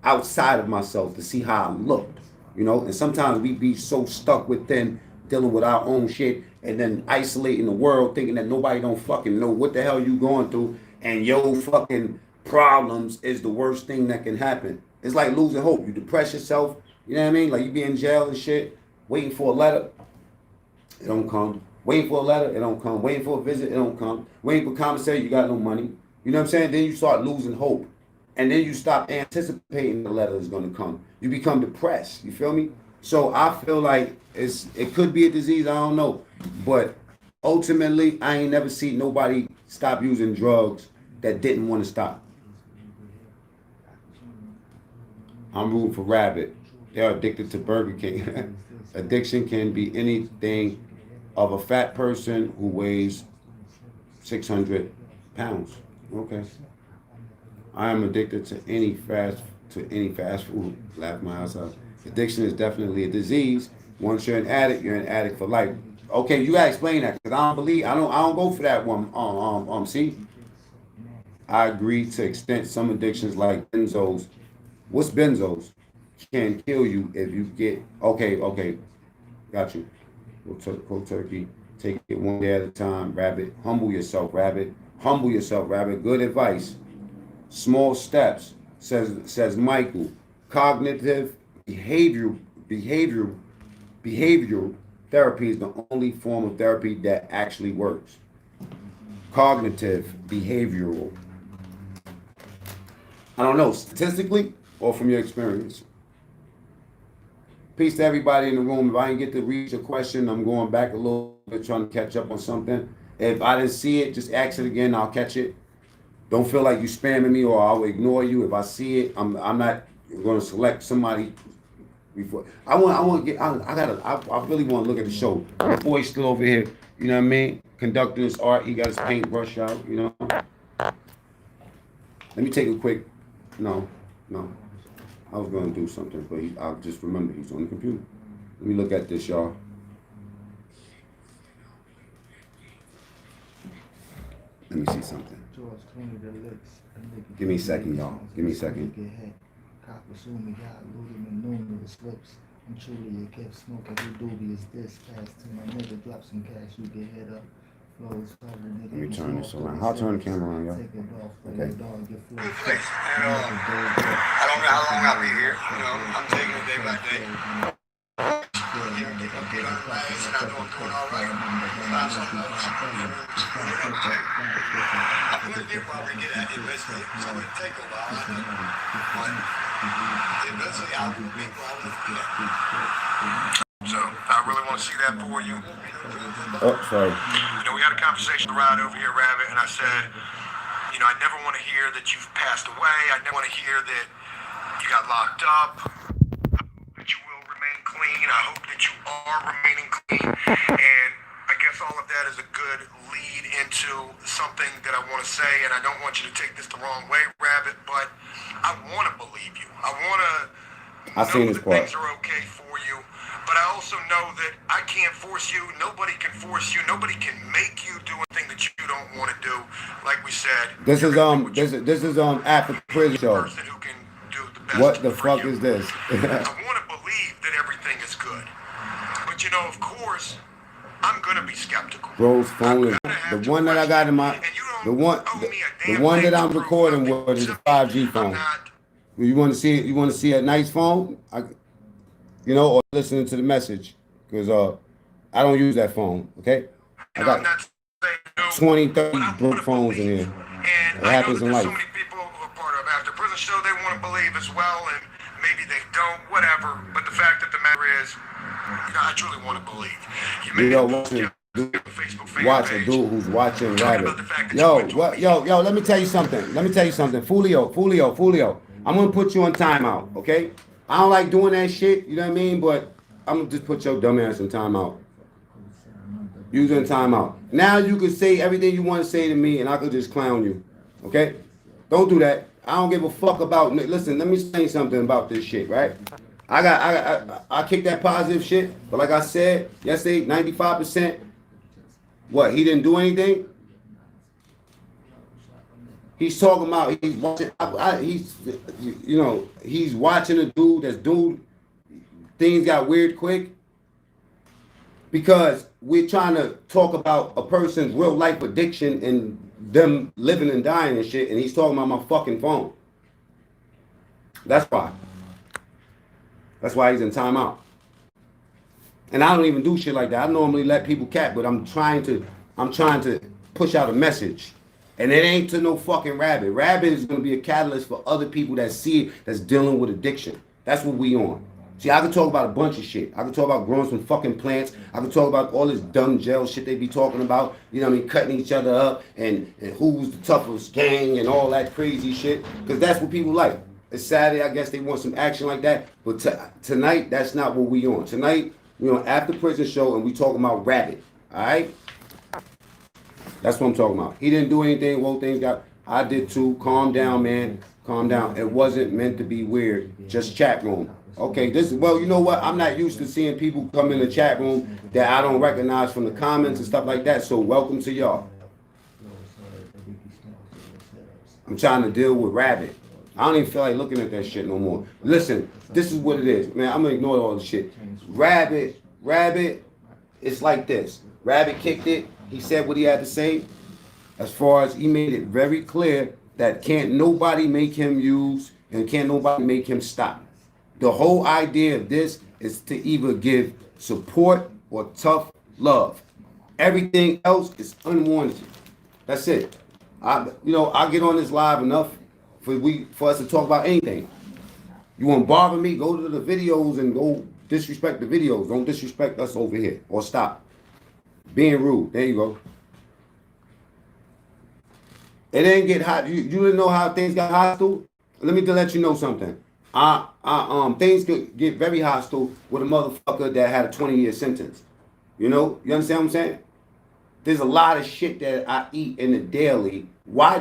outside of myself to see how I looked. You know, and sometimes we be so stuck within dealing with our own shit and then isolating the world, thinking that nobody don't fucking know what the hell you going through, and your fucking problems is the worst thing that can happen. It's like losing hope. You depress yourself, you know what I mean? Like you be in jail and shit, waiting for a letter, it don't come. Waiting for a letter, it don't come. Waiting for a visit, it don't come. Waiting for commissary, you got no money. You know what I'm saying? Then you start losing hope. And then you stop anticipating the letter is going to come. You become depressed. You feel me? So I feel like it could be a disease. I don't know. But ultimately, I ain't never seen nobody stop using drugs that didn't want to stop. I'm rooting for Rabbit. They're addicted to Burger King. Addiction can be anything of a fat person who weighs 600 pounds. Okay. I am addicted to any fast food. Laugh my ass off. Addiction is definitely a disease. Once you're an addict for life. Okay, you gotta explain that because I don't go for that one. See, I agree to extent some addictions like benzos. What's benzos? Can kill you if you get. Okay, got you. Cold turkey. Take it one day at a time. Rabbit. Humble yourself, Rabbit. Humble yourself, Rabbit. Good advice. Small steps, says Michael. Cognitive behavioral therapy is the only form of therapy that actually works. Cognitive behavioral. I don't know, statistically or from your experience. Peace to everybody in the room. If I didn't get to read your question, I'm going back a little bit trying to catch up on something. If I didn't see it, just ask it again. I'll catch it. Don't feel like you spamming me or I'll ignore you. If I see it, I'm not going to select somebody before. I really want to look at the show. The boy's still over here, you know what I mean? Conducting his art. He got his paintbrush out, you know. Let me take a quick, no. I was going to do something, but I'll just remember he's on the computer. Let me look at this, y'all. Let me see something. Give me a second, y'all. Give me a second. I'm truly a kept smoking. Who dubious this? Pass to my nigga, drop some cash, you get hit up. Let me turn this around. I'll turn the camera on, y'all. Okay. I don't know how long I'll be here. You know, I'm taking it day by day. I'm going to get where we get at eventually. So it will take a while. But eventually I will be where I want to be. So I really want to see that for you. Oh, sorry. You know, we had a conversation around over here, Rabbit, and I said, you know, I never want to hear that you've passed away. I never want to hear that you got locked up. I hope that you will remain clean. I hope that you are remaining clean. And I guess all of that is a good lead into something that I want to say, and I don't want you to take this the wrong way, Rabbit, but I want to believe you. I want to know that things are okay for you. But I also know that I can't force you. Nobody can force you. Nobody can make you do a thing that you don't want to do. Like we said. This is after prison show. What the fuck is this? I want to believe that everything is good. But you know, of course, I'm gonna be skeptical. Bro's phone is the one that I got in my the one that I'm recording with is a 5G phone. You want to see it? You want to see a nice phone? You know, or listening to the message, because I don't use that phone, okay? I got 20, 30 broke phones in here. And it happens in life. So many people who are part of After Prison Show, they want to believe as well, and maybe they don't, whatever. But the fact of the matter is, you know, I truly want to believe. Watch a dude who's watching Rabbit. Yo, let me tell you something. Fulio. I'm going to put you on timeout, okay? I don't like doing that shit, you know what I mean? But I'm going to just put your dumb ass in timeout. You in timeout. Now you can say everything you want to say to me and I could just clown you, okay? Don't do that. I don't give a fuck about, listen, let me say something about this shit, right? I kick that positive shit, but like I said yesterday, 95%, what, he didn't do anything? He's talking about, he's watching, he's watching a dude that's doing, things got weird quick. Because we're trying to talk about a person's real life addiction and them living and dying and shit, and he's talking about my fucking phone. That's why. That's why he's in timeout. And I don't even do shit like that. I normally let people cap, but I'm trying to push out a message. And it ain't to no fucking Rabbit. Rabbit is gonna be a catalyst for other people that see it, that's dealing with addiction. That's what we on. See, I can talk about a bunch of shit. I can talk about growing some fucking plants. I can talk about all this dumb gel shit they be talking about. You know what I mean? Cutting each other up and who's the toughest gang and all that crazy shit. Because that's what people like. It's Saturday. I guess they want some action like that. But tonight, that's not what we on. Tonight, we on After Prison Show and we talking about Rabbit. All right? That's what I'm talking about. He didn't do anything. Well, things got... I did too. Calm down, man. Calm down. It wasn't meant to be weird. Just chat room. Okay, well, you know what? I'm not used to seeing people come in the chat room that I don't recognize from the comments and stuff like that. So welcome to y'all. I'm trying to deal with Rabbit. I don't even feel like looking at that shit no more. Listen, this is what it is. Man, I'm going to ignore all the shit. Rabbit, it's like this. Rabbit kicked it. He said what he had to say. As far as he made it very clear that can't nobody make him use and can't nobody make him stop. The whole idea of this is to either give support or tough love. Everything else is unwarranted. That's it. I get on this live enough for us to talk about anything. You want to bother me? Go to the videos and go disrespect the videos. Don't disrespect us over here or stop being rude. There you go. It didn't get hot. You didn't know how things got hostile? Let me let you know something. Things could get very hostile with a motherfucker that had a 20-year sentence. You know? You understand what I'm saying? There's a lot of shit that I eat in the daily. Why?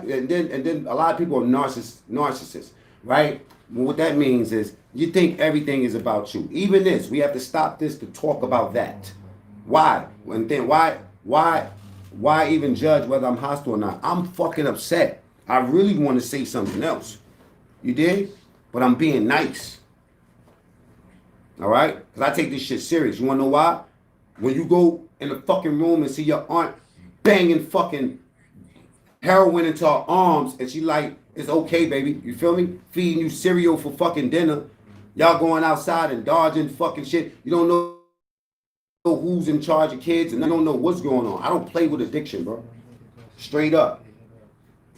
And then a lot of people are narcissists, right? Well, what that means is you think everything is about you. Even this, we have to stop this to talk about that. Why? And then why even judge whether I'm hostile or not? I'm fucking upset. I really want to say something else. You did? But I'm being nice. All right? Because I take this shit serious. You want to know why? When you go in the fucking room and see your aunt banging fucking heroin into her arms and she like, it's okay, baby. You feel me? Feeding you cereal for fucking dinner. Y'all going outside and dodging fucking shit. You don't know who's in charge of kids and I don't know what's going on. I don't play with addiction, bro. Straight up.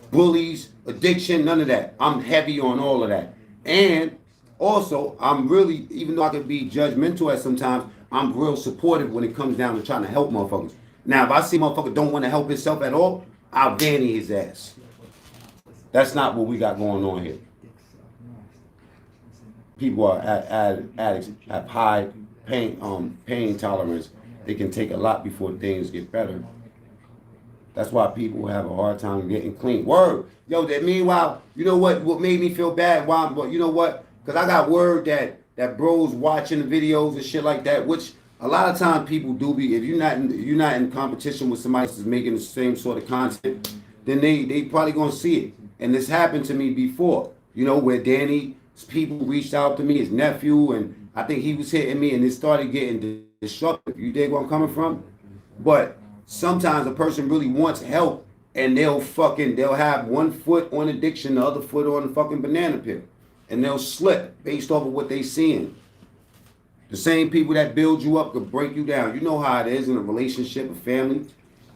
Bullies, addiction, none of that. I'm heavy on all of that. And also, I'm really, even though I can be judgmental at sometimes, I'm real supportive when it comes down to trying to help motherfuckers. Now, if I see motherfucker don't want to help himself at all, I'll banny his ass. That's not what we got going on here. People are addicts, have high pain tolerance. They can take a lot before things get better. That's why people have a hard time getting clean. Word. Yo, that meanwhile, you know what made me feel bad? Why? But you know what? Because I got word that bros watching the videos and shit like that, which a lot of times people do be, if you're not in competition with somebody that's making the same sort of content, then they probably gonna see it. And this happened to me before, you know, where Danny's people reached out to me, his nephew, and I think he was hitting me and it started getting disruptive. You dig where I'm coming from? But sometimes a person really wants help and they'll have one foot on addiction, the other foot on the fucking banana peel. And they'll slip based off of what they seeing. The same people that build you up could break you down. You know how it is in a relationship, a family.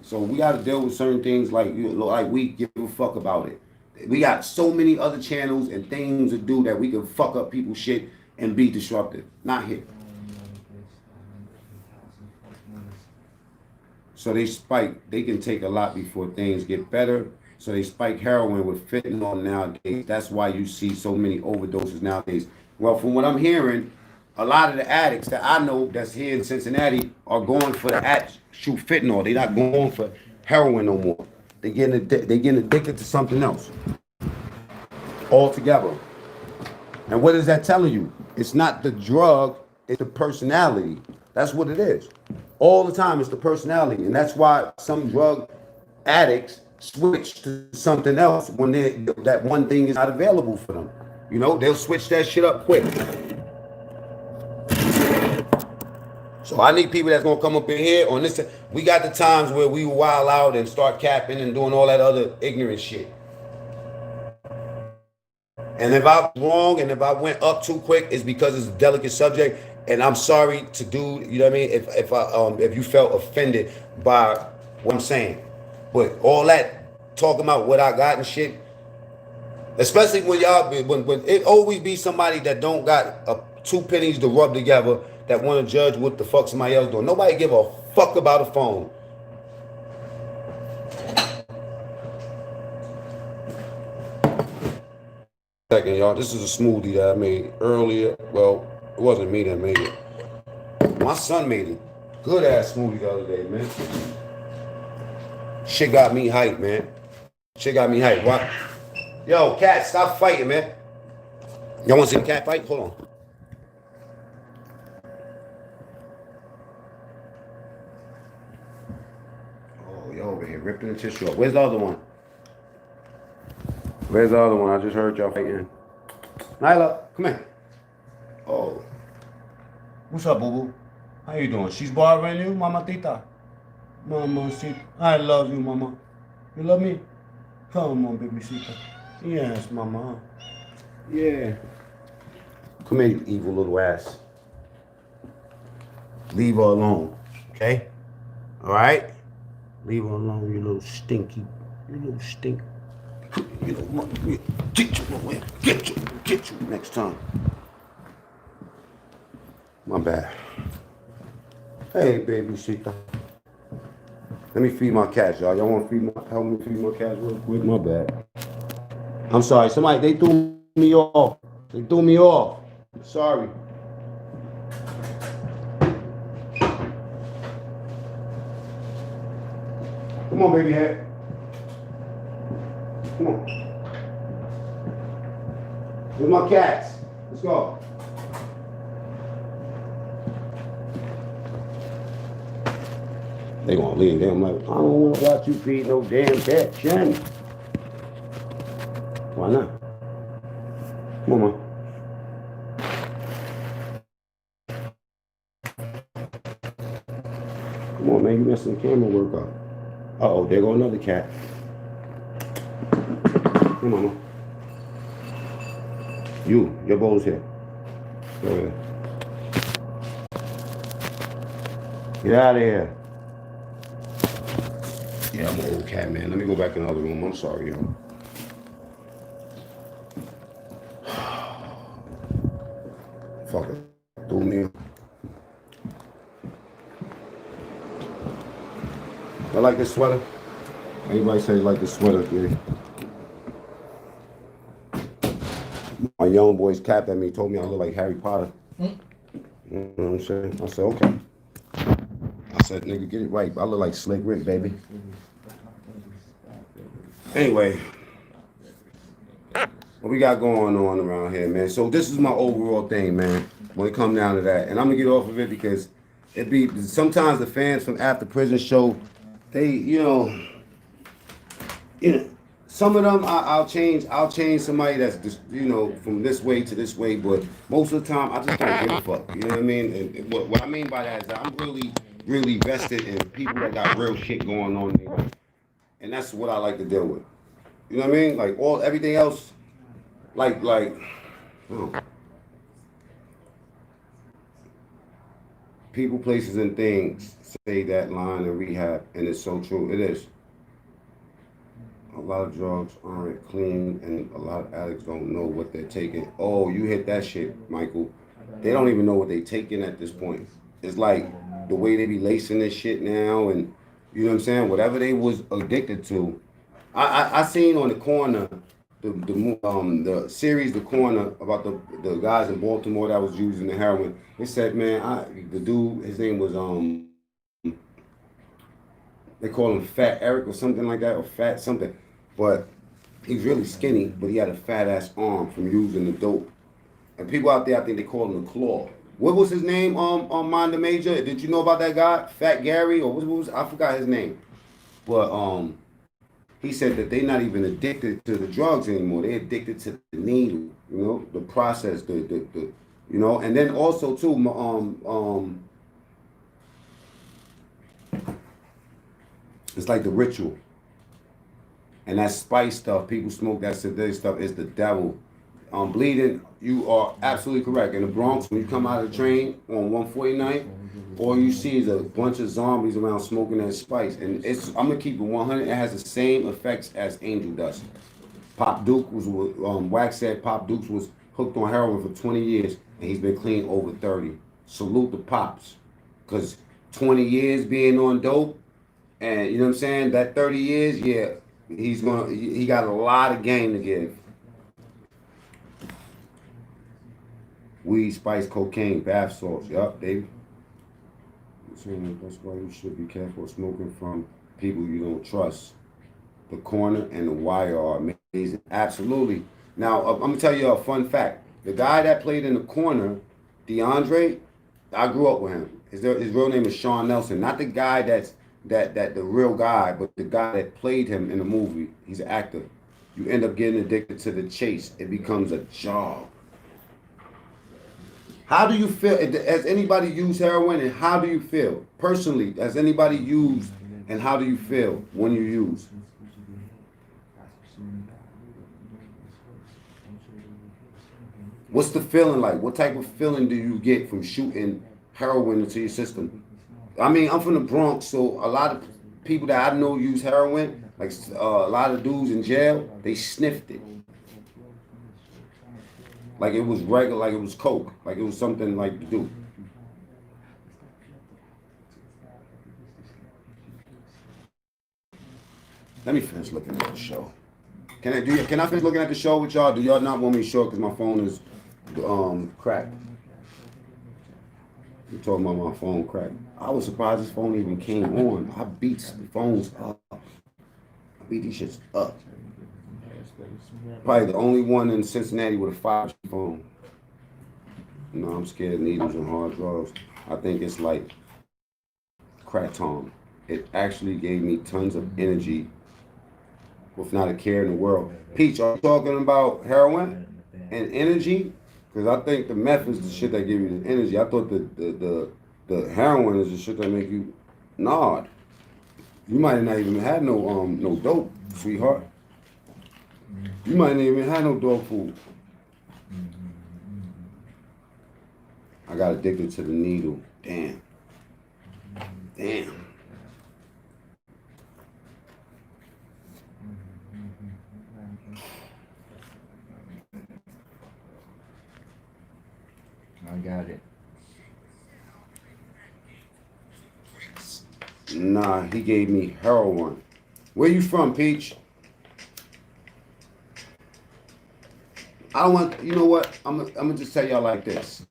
So we got to deal with certain things like we give a fuck about it. We got so many other channels and things to do that we can fuck up people's shit and be disruptive. Not here. So they can take a lot before things get better. So they spike heroin with fentanyl nowadays. That's why you see so many overdoses nowadays. Well, from what I'm hearing, a lot of the addicts that I know that's here in Cincinnati are going for the actual fentanyl. They're not going for heroin no more. They're getting addicted to something else altogether. And what is that telling you? It's not the drug, it's the personality. That's what it is. All the time, it's the personality. And that's why some drug addicts switch to something else when that one thing is not available for them. You know, they'll switch that shit up quick. So I need people that's gonna come up in here on this. We got the times where we wild out and start capping and doing all that other ignorant shit. And if I'm wrong and if I went up too quick, it's because it's a delicate subject. And I'm sorry to do, you know what I mean? If you felt offended by what I'm saying. But all that talking about what I got and shit. Especially when y'all be, when it always be somebody that don't got two pennies to rub together that want to judge what the fuck somebody else doing. Nobody give a fuck about a phone. Second, y'all, this is a smoothie that I made earlier. Well, it wasn't me that made it. My son made it. Good ass smoothie the other day, man. Shit got me hyped, man. Shit got me hyped. What? Yo, cat, stop fighting, man. Y'all want to see the cat fight? Hold on. Oh, y'all over here ripping the tissue up. Where's the other one? Where's the other one? I just heard y'all fighting. Nyla, come here. Oh. What's up, boo-boo? How you doing? She's bothering you, Mamatita? Mamacita. I love you, mama. You love me? Come on, babycita. Yes, mama. Yeah. Come here, you evil little ass. Leave her alone, okay? All right? Leave her alone, you little stinky. You little stink. You little get you away. Get you next time. My bad. Hey, babycita. Let me feed my cats, y'all. Y'all want to help me feed my cats real quick? My bad. I'm sorry. Somebody, they threw me off. They threw me off. Sorry. Come on, baby head. Come on. Where's my cats? Let's go. They gonna leave. They like, I don't want to watch you feed no damn cat, Shannon. Why not? Come on, man. Come on, man. You missing the camera workout. Uh-oh, there go another cat. Come on, man. Your bowl's here. Go ahead. Get out of here. Yeah, I'm an old cat, man. Let me go back in the other room. I'm sorry, yo. Fuck it. Do me. I like this sweater. Anybody say like this sweater, man? My young boys capped at me, told me I look like Harry Potter. You know what I'm saying? I said, okay. I said, nigga, get it right. I look like Slick Rick, baby. Anyway, what we got going on around here, man? So this is my overall thing, man, when it comes down to that. And I'm going to get off of it because it be sometimes the fans from After Prison show, they, you know, some of them I'll change somebody that's just, you know, from this way to this way, but most of the time I just don't give a fuck. You know what I mean? And what I mean by that is that I'm really vested in people that got real shit going on in their life. And that's what I like to deal with. You know what I mean? Like everything else, like people, places, and things say that line in rehab, and it's so true. It is. A lot of drugs aren't clean, and a lot of addicts don't know what they're taking. Oh, you hit that shit, Michael. They don't even know what they're taking at this point. It's like the way they be lacing this shit now, and you know what I'm saying? Whatever they was addicted to. I seen on the corner the series The Corner about the guys in Baltimore that was using the heroin. They said, man, the dude, his name was they call him Fat Eric or something like that, or Fat something. But he's really skinny, but he had a fat ass arm from using the dope. And people out there, I think they call him the Claw. What was his name on Mind the Major? Did you know about that guy? Fat Gary, or what was I forgot his name. But he said that they're not even addicted to the drugs anymore. They're addicted to the needle, you know, the process, the you know, and then also too, it's like the ritual. And that spice stuff, people smoke that sedate stuff, is the devil. Bleeding, you are absolutely correct. In the Bronx, when you come out of the train on 149, all you see is a bunch of zombies around smoking that spice. And I'm gonna keep it 100. It has the same effects as Angel dust. Pop Duke was, Wax said Pop Dukes was hooked on heroin for 20 years, and he's been clean over 30. Salute the Pops, cause 20 years being on dope, and you know what I'm saying. That 30 years, yeah, he got a lot of game to give. Weed, spice, cocaine, bath salts. Yup, David. That's why you should be careful smoking from people you don't trust. The Corner and The Wire are amazing. Absolutely. Now, I'm gonna tell you a fun fact. The guy that played in The Corner, DeAndre, I grew up with him. His real name is Sean Nelson. Not the guy that the real guy, but the guy that played him in the movie. He's an actor. You end up getting addicted to the chase. It becomes a job. How do you feel? Has anybody used heroin, and how do you feel personally? Has anybody used, and how do you feel when you use? What's the feeling like? What type of feeling do you get from shooting heroin into your system? I mean, I'm from the Bronx, so a lot of people that I know use heroin. Like a lot of dudes in jail, they sniffed it. Like it was regular, like it was coke, like it was something like to do. Let me finish looking at the show. Can I finish looking at the show with y'all? Do y'all not want me to show it because my phone is cracked? You talking about my phone cracked. I was surprised this phone even came on. I beat the phones up. I beat these shits up. Probably the only one in Cincinnati with a 5G phone. No, I'm scared of needles and hard drugs. I think it's like crack Tom. It actually gave me tons of energy with not a care in the world. Peach, are you talking about heroin and energy? Because I think the meth is the shit that give you the energy. I thought the heroin is the shit that make you nod. You might not even had no dope, sweetheart. You might not even have no dog food. I got addicted to the needle. Damn. I got it. Nah, he gave me heroin. Where you from, Peach? I don't want, you know what? I'm gonna just tell y'all like this.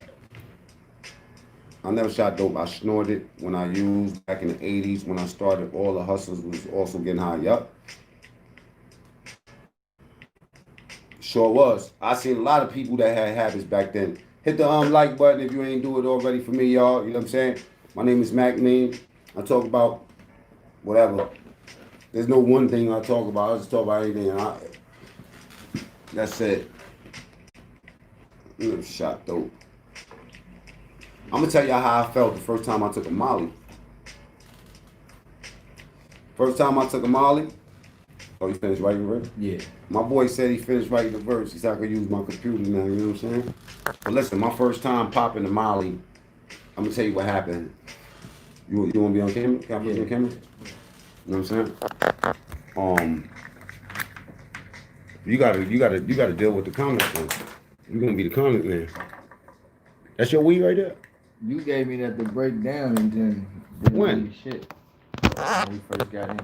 I never shot dope. I snorted when I used back in the 80s when I started. All the hustlers was also getting high. Yup. Sure was. I seen a lot of people that had habits back then. Hit the like button if you ain't do it already for me, y'all. You know what I'm saying? My name is Mac Mean. I talk about whatever. There's no one thing I talk about. I just talk about anything. That's it. Shot dope. I'm gonna tell y'all how I felt the first time I took a Molly. First time I took a Molly. Oh, you finished writing the verse? Yeah. My boy said he finished writing the verse. He said I could use my computer now, you know what I'm saying? But listen, my first time popping the Molly, I'm gonna tell you what happened. You wanna be on camera? Can I put you on camera? You know what I'm saying? You gotta deal with the comments, man. You're gonna be the comment man. That's your weed right there? You gave me that to break down and then When? Shit. When we first got in.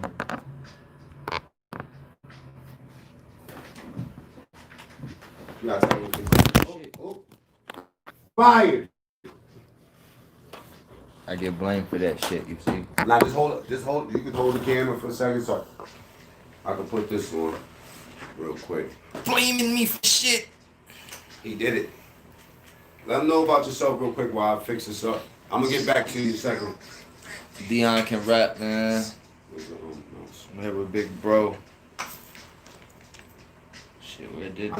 You gotta tell me. Oh. Fired. I get blamed for that shit, you see. Now just hold it. You can hold the camera for a second so I can put this on real quick. Blaming me for shit. He did it. Let them know about yourself real quick while I fix this up. I'm gonna get back to you in a second. Dion can rap, man. I'm here with Big Bro. Shit, where did I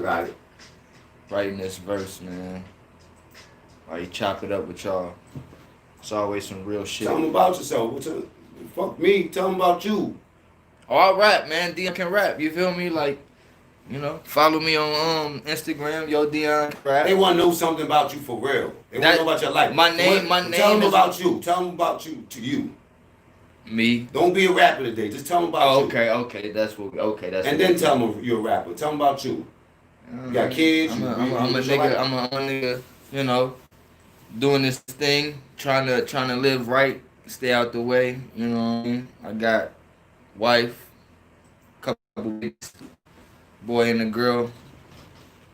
got it. Writing this verse, man. While you chop it up with y'all. It's always some real shit. Tell them about yourself. Fuck me. Tell them about you. Oh, I rap, man. Dion can rap. You feel me? Like, You know, follow me on Instagram, Yo Dion Rap. They want to know something about you for real. They want to know about your life. My name Tell them is about you. Tell them about you to you. me. Don't be a rapper today. Just tell them about you. Okay, that's what. Okay, that's. And then tell them you're a rapper. Tell them about you. You got kids. I'm a nigga. I'm a nigga. You know, doing this thing, trying to live right, stay out the way. You know what I mean? I got wife, couple weeks, boy and a girl.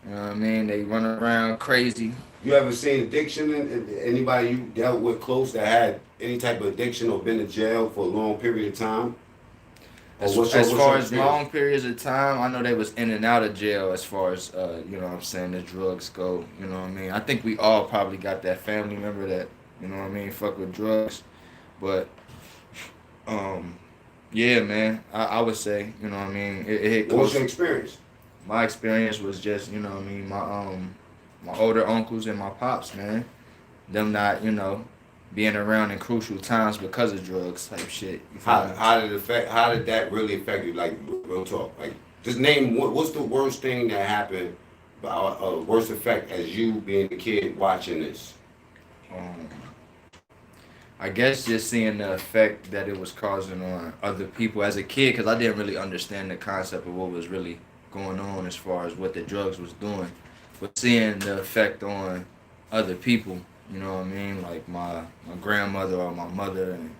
You know what I mean? They run around crazy. You ever seen addiction in anybody you dealt with close that had any type of addiction or been to jail for a long period of time? As far as long periods of time, I know they was in and out of jail as far as, you know what I'm saying, the drugs go, you know what I mean? I think we all probably got that family member that, you know what I mean, fuck with drugs. But, yeah, man, I would say, you know what I mean, it hit close. What was your experience? My experience was just, you know what I mean, my older uncles and my pops, man. Them not, you know, being around in crucial times because of drugs type shit. How did that really affect you? Like, real talk. Like, just name what's the worst thing that happened, worst effect as you being a kid watching this? I guess just seeing the effect that it was causing on other people as a kid, because I didn't really understand the concept of what was really going on as far as what the drugs was doing. But seeing the effect on other people, you know what I mean? Like my grandmother or my mother and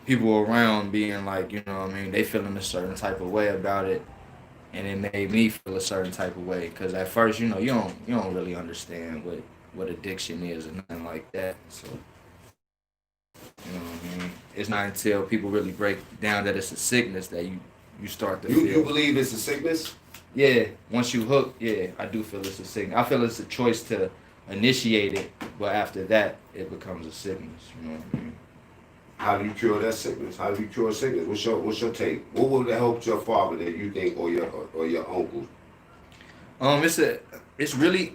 people around being like, you know what I mean? They feeling a certain type of way about it. And it made me feel a certain type of way. Because at first, you know, you don't really understand what addiction is and nothing like that. So, you know what I mean? It's not until people really break down that it's a sickness that you start to feel. You believe it's a sickness? Yeah, once you hook, yeah, I do feel it's a sickness. I feel it's a choice to initiate it, but after that, it becomes a sickness. You know what I mean? How do you cure that sickness? How do you cure sickness? What's your take? What would have helped your father that you think, or your uncle? It's really,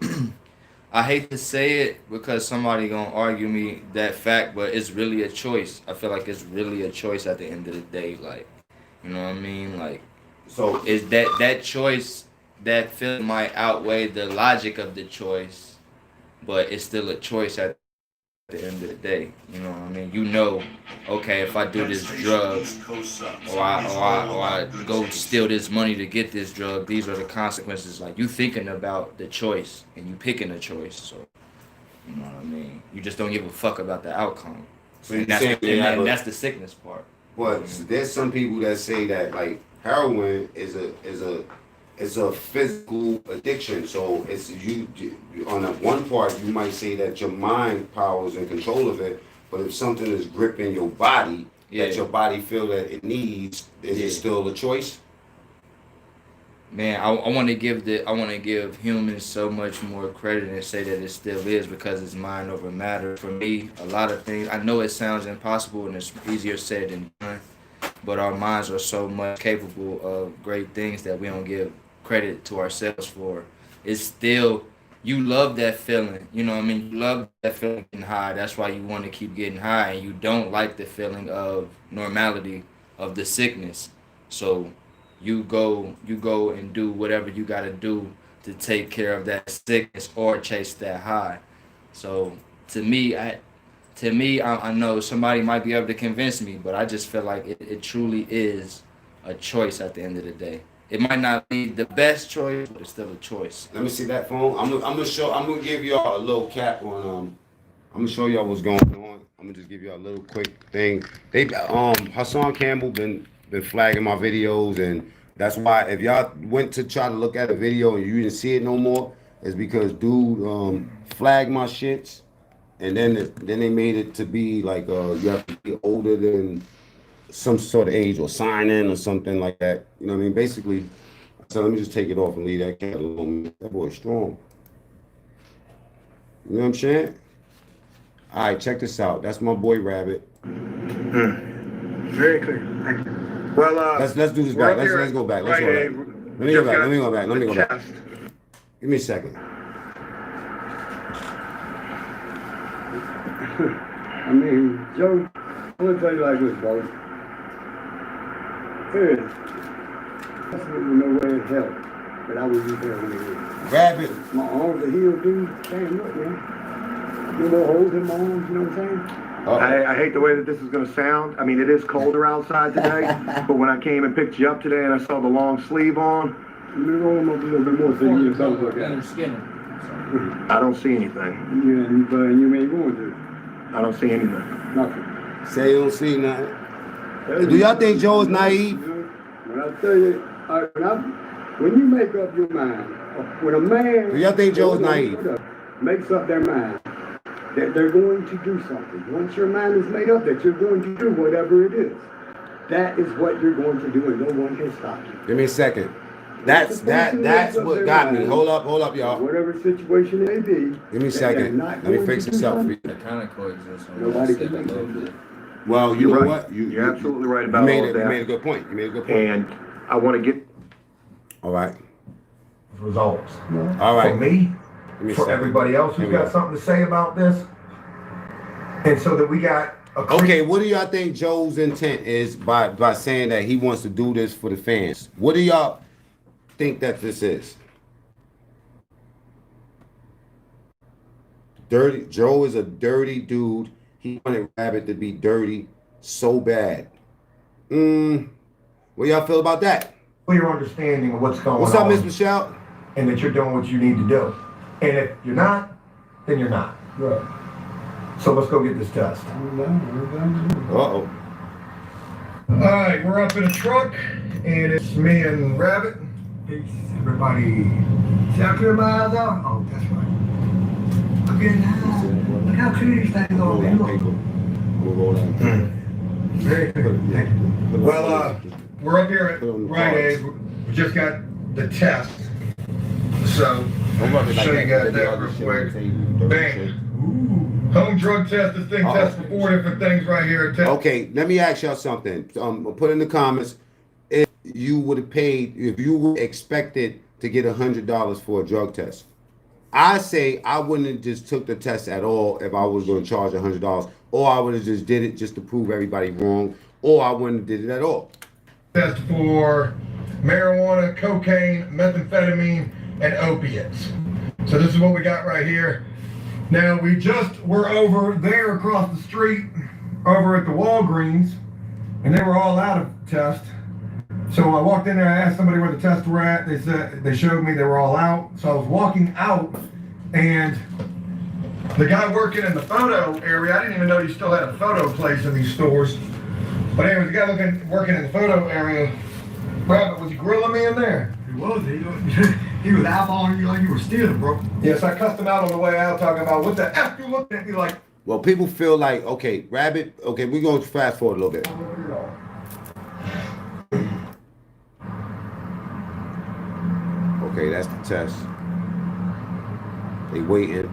I hate to say it because somebody gonna argue me that fact, but it's really a choice. I feel like it's really a choice at the end of the day. Like, you know what I mean? Like, so is that choice, that feeling might outweigh the logic of the choice, but it's still a choice at the end of the day. You know what I mean? You know, okay, if I do this drug or I go steal this money to get this drug, these are the consequences. Like, you thinking about the choice and you picking a choice. So, you know what I mean? You just don't give a fuck about the outcome. So And that's the sickness part. But there's some people that say that like heroin is a physical addiction. So it's you on that one part you might say that your mind power is in control of it. But if something is gripping your body that your body feel that it needs, is it still a choice? Man, I want to give humans so much more credit and say that it still is because it's mind over matter. For me, a lot of things, I know it sounds impossible and it's easier said than done, but our minds are so much capable of great things that we don't give credit to ourselves for. It's still, you love that feeling, you know what I mean? You love that feeling getting high. That's why you want to keep getting high, and you don't like the feeling of normality of the sickness. So you go and do whatever you got to do to take care of that sickness or chase that high. So to me, I know somebody might be able to convince me, but I just feel like it truly is a choice at the end of the day. It might not be the best choice, but it's still a choice. Let me see that phone. I'm gonna give y'all a little cap on I'm gonna show y'all what's going on. I'm gonna just give y'all a little quick thing. They Hassan Campbell been flagging my videos, and that's why if y'all went to try to look at a video and you didn't see it no more, it's because dude flagged my shits, and then they made it to be like you have to be older than some sort of age or sign in or something like that. You know what I mean? Basically, so let me just take it off and leave that cat alone. That boy's strong. You know what I'm saying? All right, check this out. That's my boy Rabbit. Very clear. Thank you. Well, let's do this back. Let's go back. Let's go back. Let me go back. Give me a second. I mean, Joe, I'm gonna tell you like this, brother. There is absolutely no way in hell but I was just there when it was. Rabbit. My arms are healed, dude. Stand up, man. No more holes in my arms, you know what I'm saying? I hate the way that this is going to sound. I mean, it is colder outside today, but when I came and picked you up today and I saw the long sleeve on, Let me roll them up a little bit more so you can talk about Better that. skin. I don't see anything. Yeah, you ain't going to. I don't see anything. Nothing. Say you don't see nothing. Do y'all think Joe is naive? When I tell you, when you make up your mind, when a man Do y'all think Joe is naive? makes up their mind that they're going to do something, once your mind is made up that you're going to do whatever it is, that is what you're going to do, and no one can stop you. Give me a second. That's what got me. Hold up, y'all. Whatever situation it may be. Give me a second. Let me fix this up for you. They kind of coexist. Nobody can make that. Well, you You're know right. what? You're absolutely right about you all of that. You made a good point. And I want to get All right. results. All right. For me, Give me a for second. everybody else Here who's we got go. something to say about this. And so that we got a Okay, what do y'all think Joe's intent is by saying that he wants to do this for the fans? What do y'all think that this is? Dirty Joe is a dirty dude. He wanted Rabbit to be dirty so bad. What y'all feel about that? clear understanding of what's going What's on. up, Miss Michelle? And that you're doing what you need to do. And if you're not, then you're not. Right. So let's go get this test. Uh-oh. All right, we're up in a truck, and it's me and Rabbit. Peace, everybody. See how clear my eyes are? Oh, that's right. Look at that. Look how clear these things Roll are. that Look. paper. We'll roll that. Very clear. Thank you. Well, we're up here at Put on the Rite Aid. cards. We just got the test. So, Don't rub it like show you that. guys that real quick. Bang. Home drug test. This thing tests for 4 different things right here. Okay, let me ask y'all something. Put in the comments if you would have paid, if you were expected to get $100 for a drug test. I say I wouldn't have just took the test at all if I was going to charge $100, or I would have just did it just to prove everybody wrong, or I wouldn't have did it at all. Test for marijuana, cocaine, methamphetamine, and opiates. So this is what we got right here. Now we just were over there across the street, over at the Walgreens, and they were all out of test. So I walked in there, I asked somebody where the tests were at. They said, they showed me they were all out. So I was walking out, and the guy working in the photo area, I didn't even know you still had a photo place in these stores. But anyways, the guy working in the photo area, Rabbit, was he grilling me in there? He was. He was eyeballing you like you were stealing, bro. Yes, I cussed him out on the way out, talking about what the F you looking at me like. Well, people feel like, okay, Rabbit, okay, we're going to fast forward a little bit. Okay, that's the test. They waiting.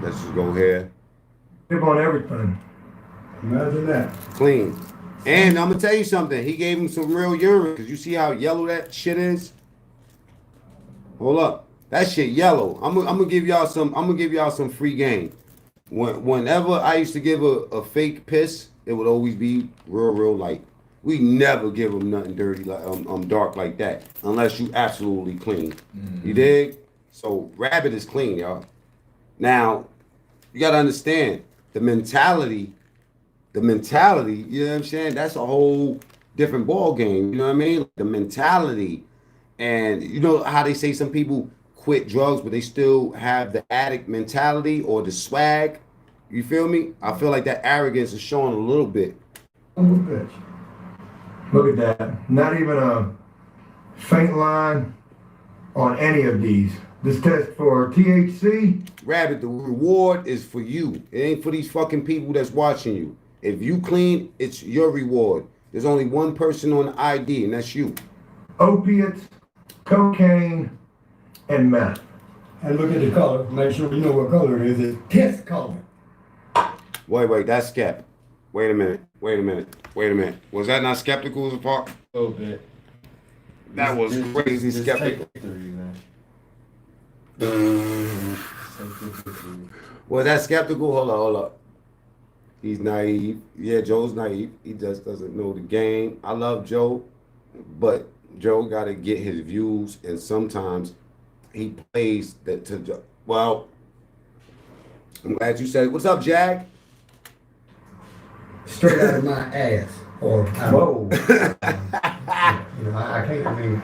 Let's just go here. Tip on everything. Imagine that. Clean. And I'm gonna tell you something. He gave him some real urine, because you see how yellow that shit is? Hold up. That shit yellow. I'm gonna give y'all some free game. Whenever I used to give a fake piss, it would always be real light. We never give them nothing dirty like dark like that, unless you absolutely clean. You dig? So Rabbit is clean, y'all. Now, you gotta understand the mentality, you know what I'm saying? That's a whole different ball game, you know what I mean? The mentality, and you know how they say some people quit drugs, but they still have the addict mentality or the swag. You feel me? I feel like that arrogance is showing a little bit. Look at that. Not even a faint line on any of these. This test for THC. Rabbit, the reward is for you. It ain't for these fucking people that's watching you. If you clean, it's your reward. There's only one person on the ID, and that's you. Opiates, cocaine, and meth. And look at the color. Make sure you know what color it is. It's piss color. Wait, that's Skep. Wait a minute. Was that not skeptical as a part? A little bit. That was crazy Just skeptical. take 3, man. Was that skeptical? Hold up. He's naive. Yeah, Joe's naive. He just doesn't know the game. I love Joe, but Joe got to get his views, and sometimes he plays that to. Well, I'm glad you said it. What's up, Jack? Straight out of my ass. Or Whoa. you know, I can't. I mean,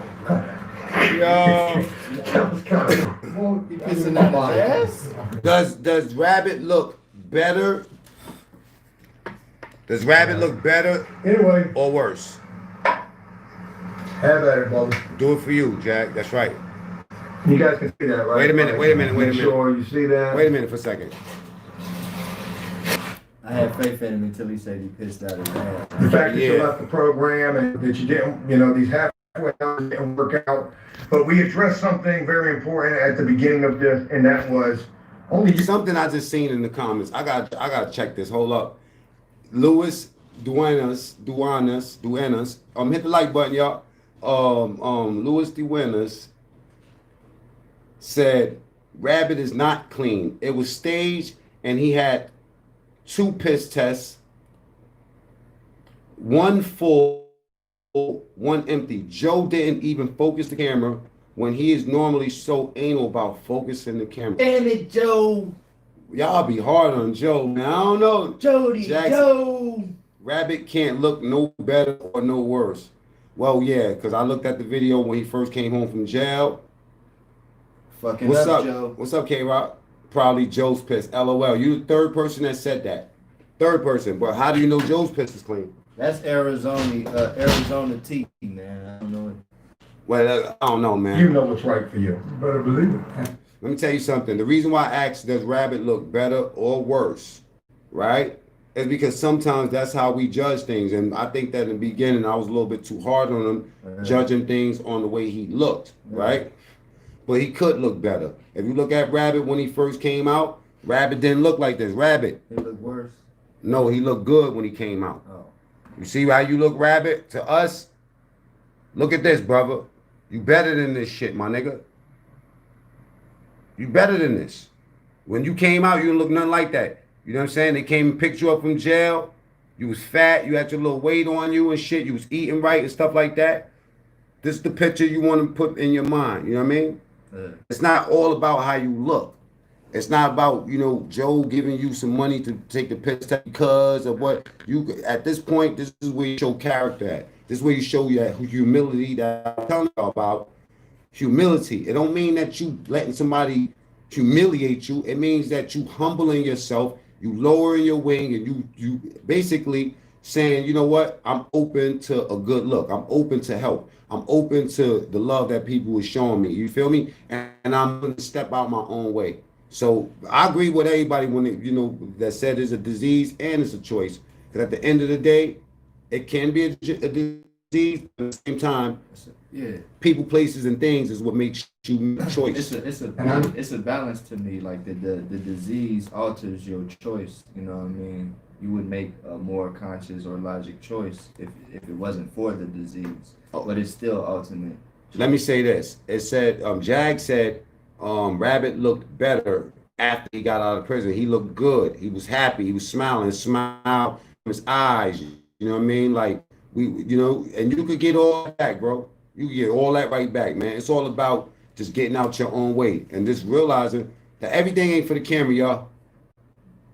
Yo, that was kind of. Well, pissing out his ass? does Rabbit look better? Does Rabbit look better Anyway, or worse? have at it, brother. Do it for you, Jack. That's right. You guys can see that, right? Wait a minute, wait a minute, wait a Make minute. sure you see that. Wait a minute for a second. I had faith in him until he said he pissed out his ass. The fact that you Yeah. left the program and that you didn't, these halfway hours didn't work out. But we addressed something very important at the beginning of this, and that was only Something I just seen in the comments. I gotta check this. Hold up. Louis Duenas. Hit the like button, y'all. Louis Duenas said Rabbit is not clean. It was staged, and he had 2 piss tests, 1 full, 1 empty. Joe didn't even focus the camera when he is normally so anal about focusing the camera. Damn it, Joe. Y'all be hard on Joe, man. I don't know. Jody, Jackson. Joe. Rabbit can't look no better or no worse. Well, yeah, because I looked at the video when he first came home from jail. Fucking What's up, Joe? What's up, K-Rock? Probably Joe's piss. LOL. You the 3rd person that said that. 3rd person. But how do you know Joe's piss is clean? That's Arizona tea, man. I don't know. Well, I don't know, man. you know what's right for you. You better believe it. Let me tell you something. The reason why I asked, does Rabbit look better or worse, right? Is because sometimes that's how we judge things. And I think that in the beginning, I was a little bit too hard on him, judging things on the way he looked, right? But he could look better. If you look at Rabbit when he first came out, Rabbit didn't look like this. Rabbit. He look worse. No, he looked good when he came out. Oh. You see how you look, Rabbit? To us, look at this, brother. You better than this shit, my nigga. You better than this. When you came out, you didn't look nothing like that. You know what I'm saying? They came and picked you up from jail. You was fat. You had your little weight on you and shit. You was eating right and stuff like that. This is the picture you want to put in your mind. You know what I mean? It's not all about how you look. It's not about, Joe giving you some money to take the piss test because of what you, at this point, this is where you show character at. This is where you show your humility that I'm telling you about. Humility. It don't mean that you letting somebody humiliate you. It means that you humbling yourself, you lowering your wing, and you basically saying, you know what, I'm open to a good look. I'm open to help. I'm open to the love that people are showing me. You feel me? And I'm going to step out my own way. So I agree with everybody when they, that said it's a disease and it's a choice. Because at the end of the day, it can be a disease, but at the same time, people, places, and things is what makes you make a choice. It's a balance to me. Like the disease alters your choice. You know what I mean? You would make a more conscious or logic choice if it wasn't for the disease. But it's still ultimate. Let me say this. It said, Jag said, Rabbit looked better after he got out of prison. He looked good. He was happy. He was smiling. Smile in his eyes. You know what I mean? Like, and you could get all that back, bro. You can get all that right back, man. It's all about just getting out your own way and just realizing that everything ain't for the camera, y'all.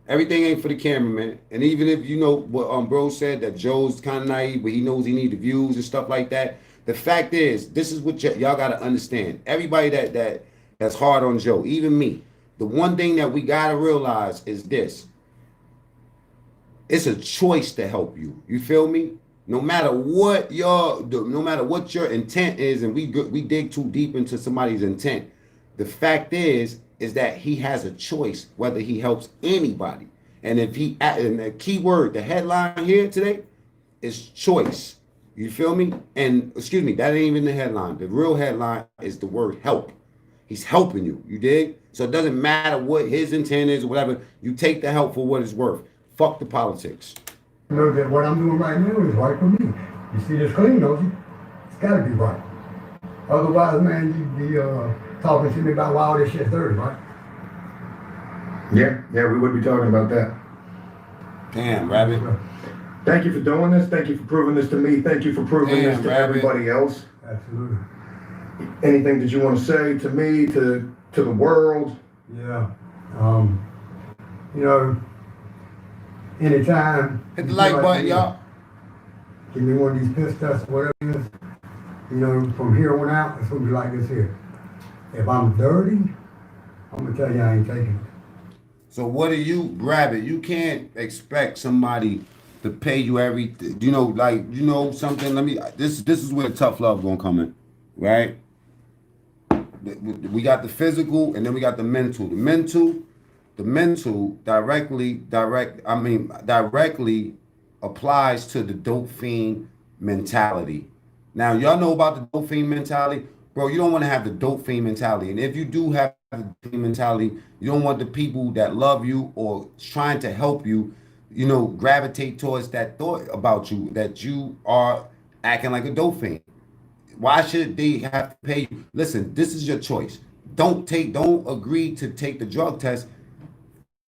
Everything ain't for the camera, man. And even if what bro said, that Joe's kind of naive, but he knows he need the views and stuff like that. The fact is, this is what y'all got to understand. Everybody that's hard on Joe, even me. The one thing that we got to realize is this. It's a choice to help you. You feel me? No matter what your intent is, and we dig too deep into somebody's intent, the fact is that he has a choice whether he helps anybody. And if and the key word, the headline here today is choice. You feel me? And excuse me, that ain't even the headline. The real headline is the word help. He's helping you. You dig? So it doesn't matter what his intent is or whatever. You take the help for what it's worth. Fuck the politics. You know that what I'm doing right now is right for me. You see this clean, don't you? It's gotta be right. Otherwise, man, you'd be talking to me about why all this shit's dirty, right? Yeah, we would be talking about that. Damn, Rabbit. Thank you for doing this. Thank you for proving this to me. Thank you for proving this to Rabbit. everybody else. Absolutely. Anything that you want to say to me, to the world? Yeah. You know, anytime. Hit the you like feel button, you y'all. Give me one of these piss tests, whatever it is. You know, from here on out, it's gonna be like this here. If I'm dirty, I'm gonna tell you I ain't taking it. So what do you, Rabbit? You can't expect somebody to pay you everything. You know, like, you know something. Let me. This is where tough love gonna come in, right? We got the physical, and then we got the mental. The mental directly applies to the dope fiend mentality. Now, y'all know about the dope fiend mentality, bro. You don't want to have the dope fiend mentality, and if you do have the dope fiend mentality, you don't want the people that love you or trying to help you, you know, gravitate towards that thought about you that you are acting like a dope fiend. Why should they have to pay you? Listen, this is your choice. Don't agree to take the drug test.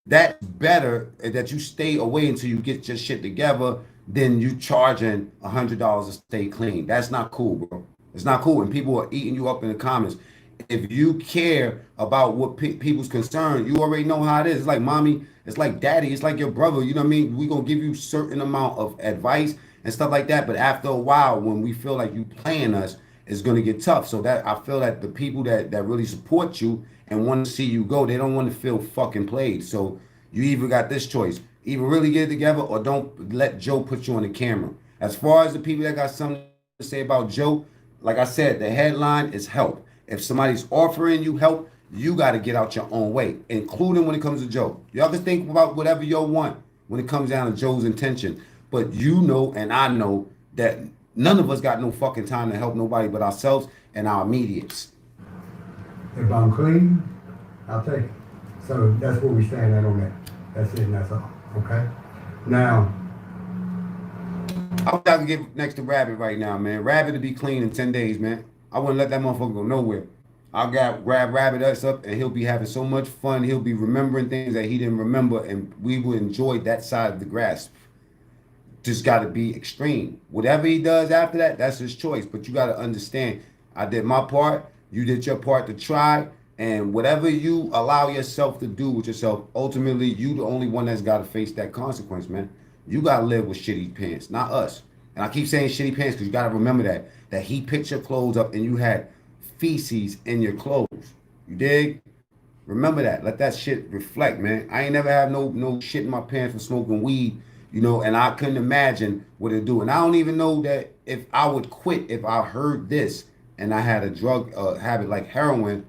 That's better that you stay away until you get your shit together than you charging $100 to stay clean. That's not cool, bro. It's not cool. And people are eating you up in the comments. If you care about what people's concerned, you already know how it is. It's like mommy, it's like daddy, it's like your brother. You know what I mean? We're going to give you certain amount of advice and stuff like that. But after a while, when we feel like you playing us, it's going to get tough. So that I feel that the people that really support you and want to see you go, they don't want to feel fucking played. So you either got this choice. Either really get it together or don't let Joe put you on the camera. As far as the people that got something to say about Joe, like I said, the headline is help. If somebody's offering you help, you got to get out your own way, including when it comes to Joe. Y'all can think about whatever y'all want when it comes down to Joe's intention. But you know and I know that none of us got no fucking time to help nobody but ourselves and our immediates. If I'm clean, I'll take it. So that's where we stand at on that. That's it and that's all. Okay? Now, I wish I could get next to Rabbit right now, man. Rabbit to be clean in 10 days, man. I wouldn't let that motherfucker go nowhere. I'll grab Rabbit us up and he'll be having so much fun. He'll be remembering things that he didn't remember and we will enjoy that side of the grasp. Just got to be extreme. Whatever he does after that, that's his choice. But you got to understand, I did my part. You did your part to try. And whatever you allow yourself to do with yourself, ultimately, you the only one that's got to face that consequence, man. You got to live with shitty pants, not us. And I keep saying shitty pants because you got to remember that he picked your clothes up and you had feces in your clothes. You dig? Remember that. Let that shit reflect, man. I ain't never had no shit in my pants for smoking weed, you know, and I couldn't imagine what it'd do. And I don't even know that if I would quit if I heard this and I had a drug habit like heroin.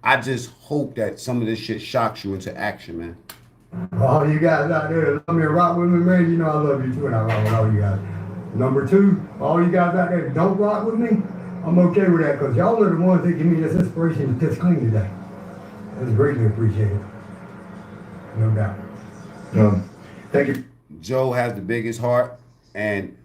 I just hope that some of this shit shocks you into action, man. all you guys out there that love me and rock with me, man, you know I love you too and I rock with all you guys. Number two, all you guys out there that don't rock with me, I'm okay with that because y'all are the ones that give me this inspiration to piss clean today. That's greatly appreciated. No doubt. Thank you. Joe has the biggest heart and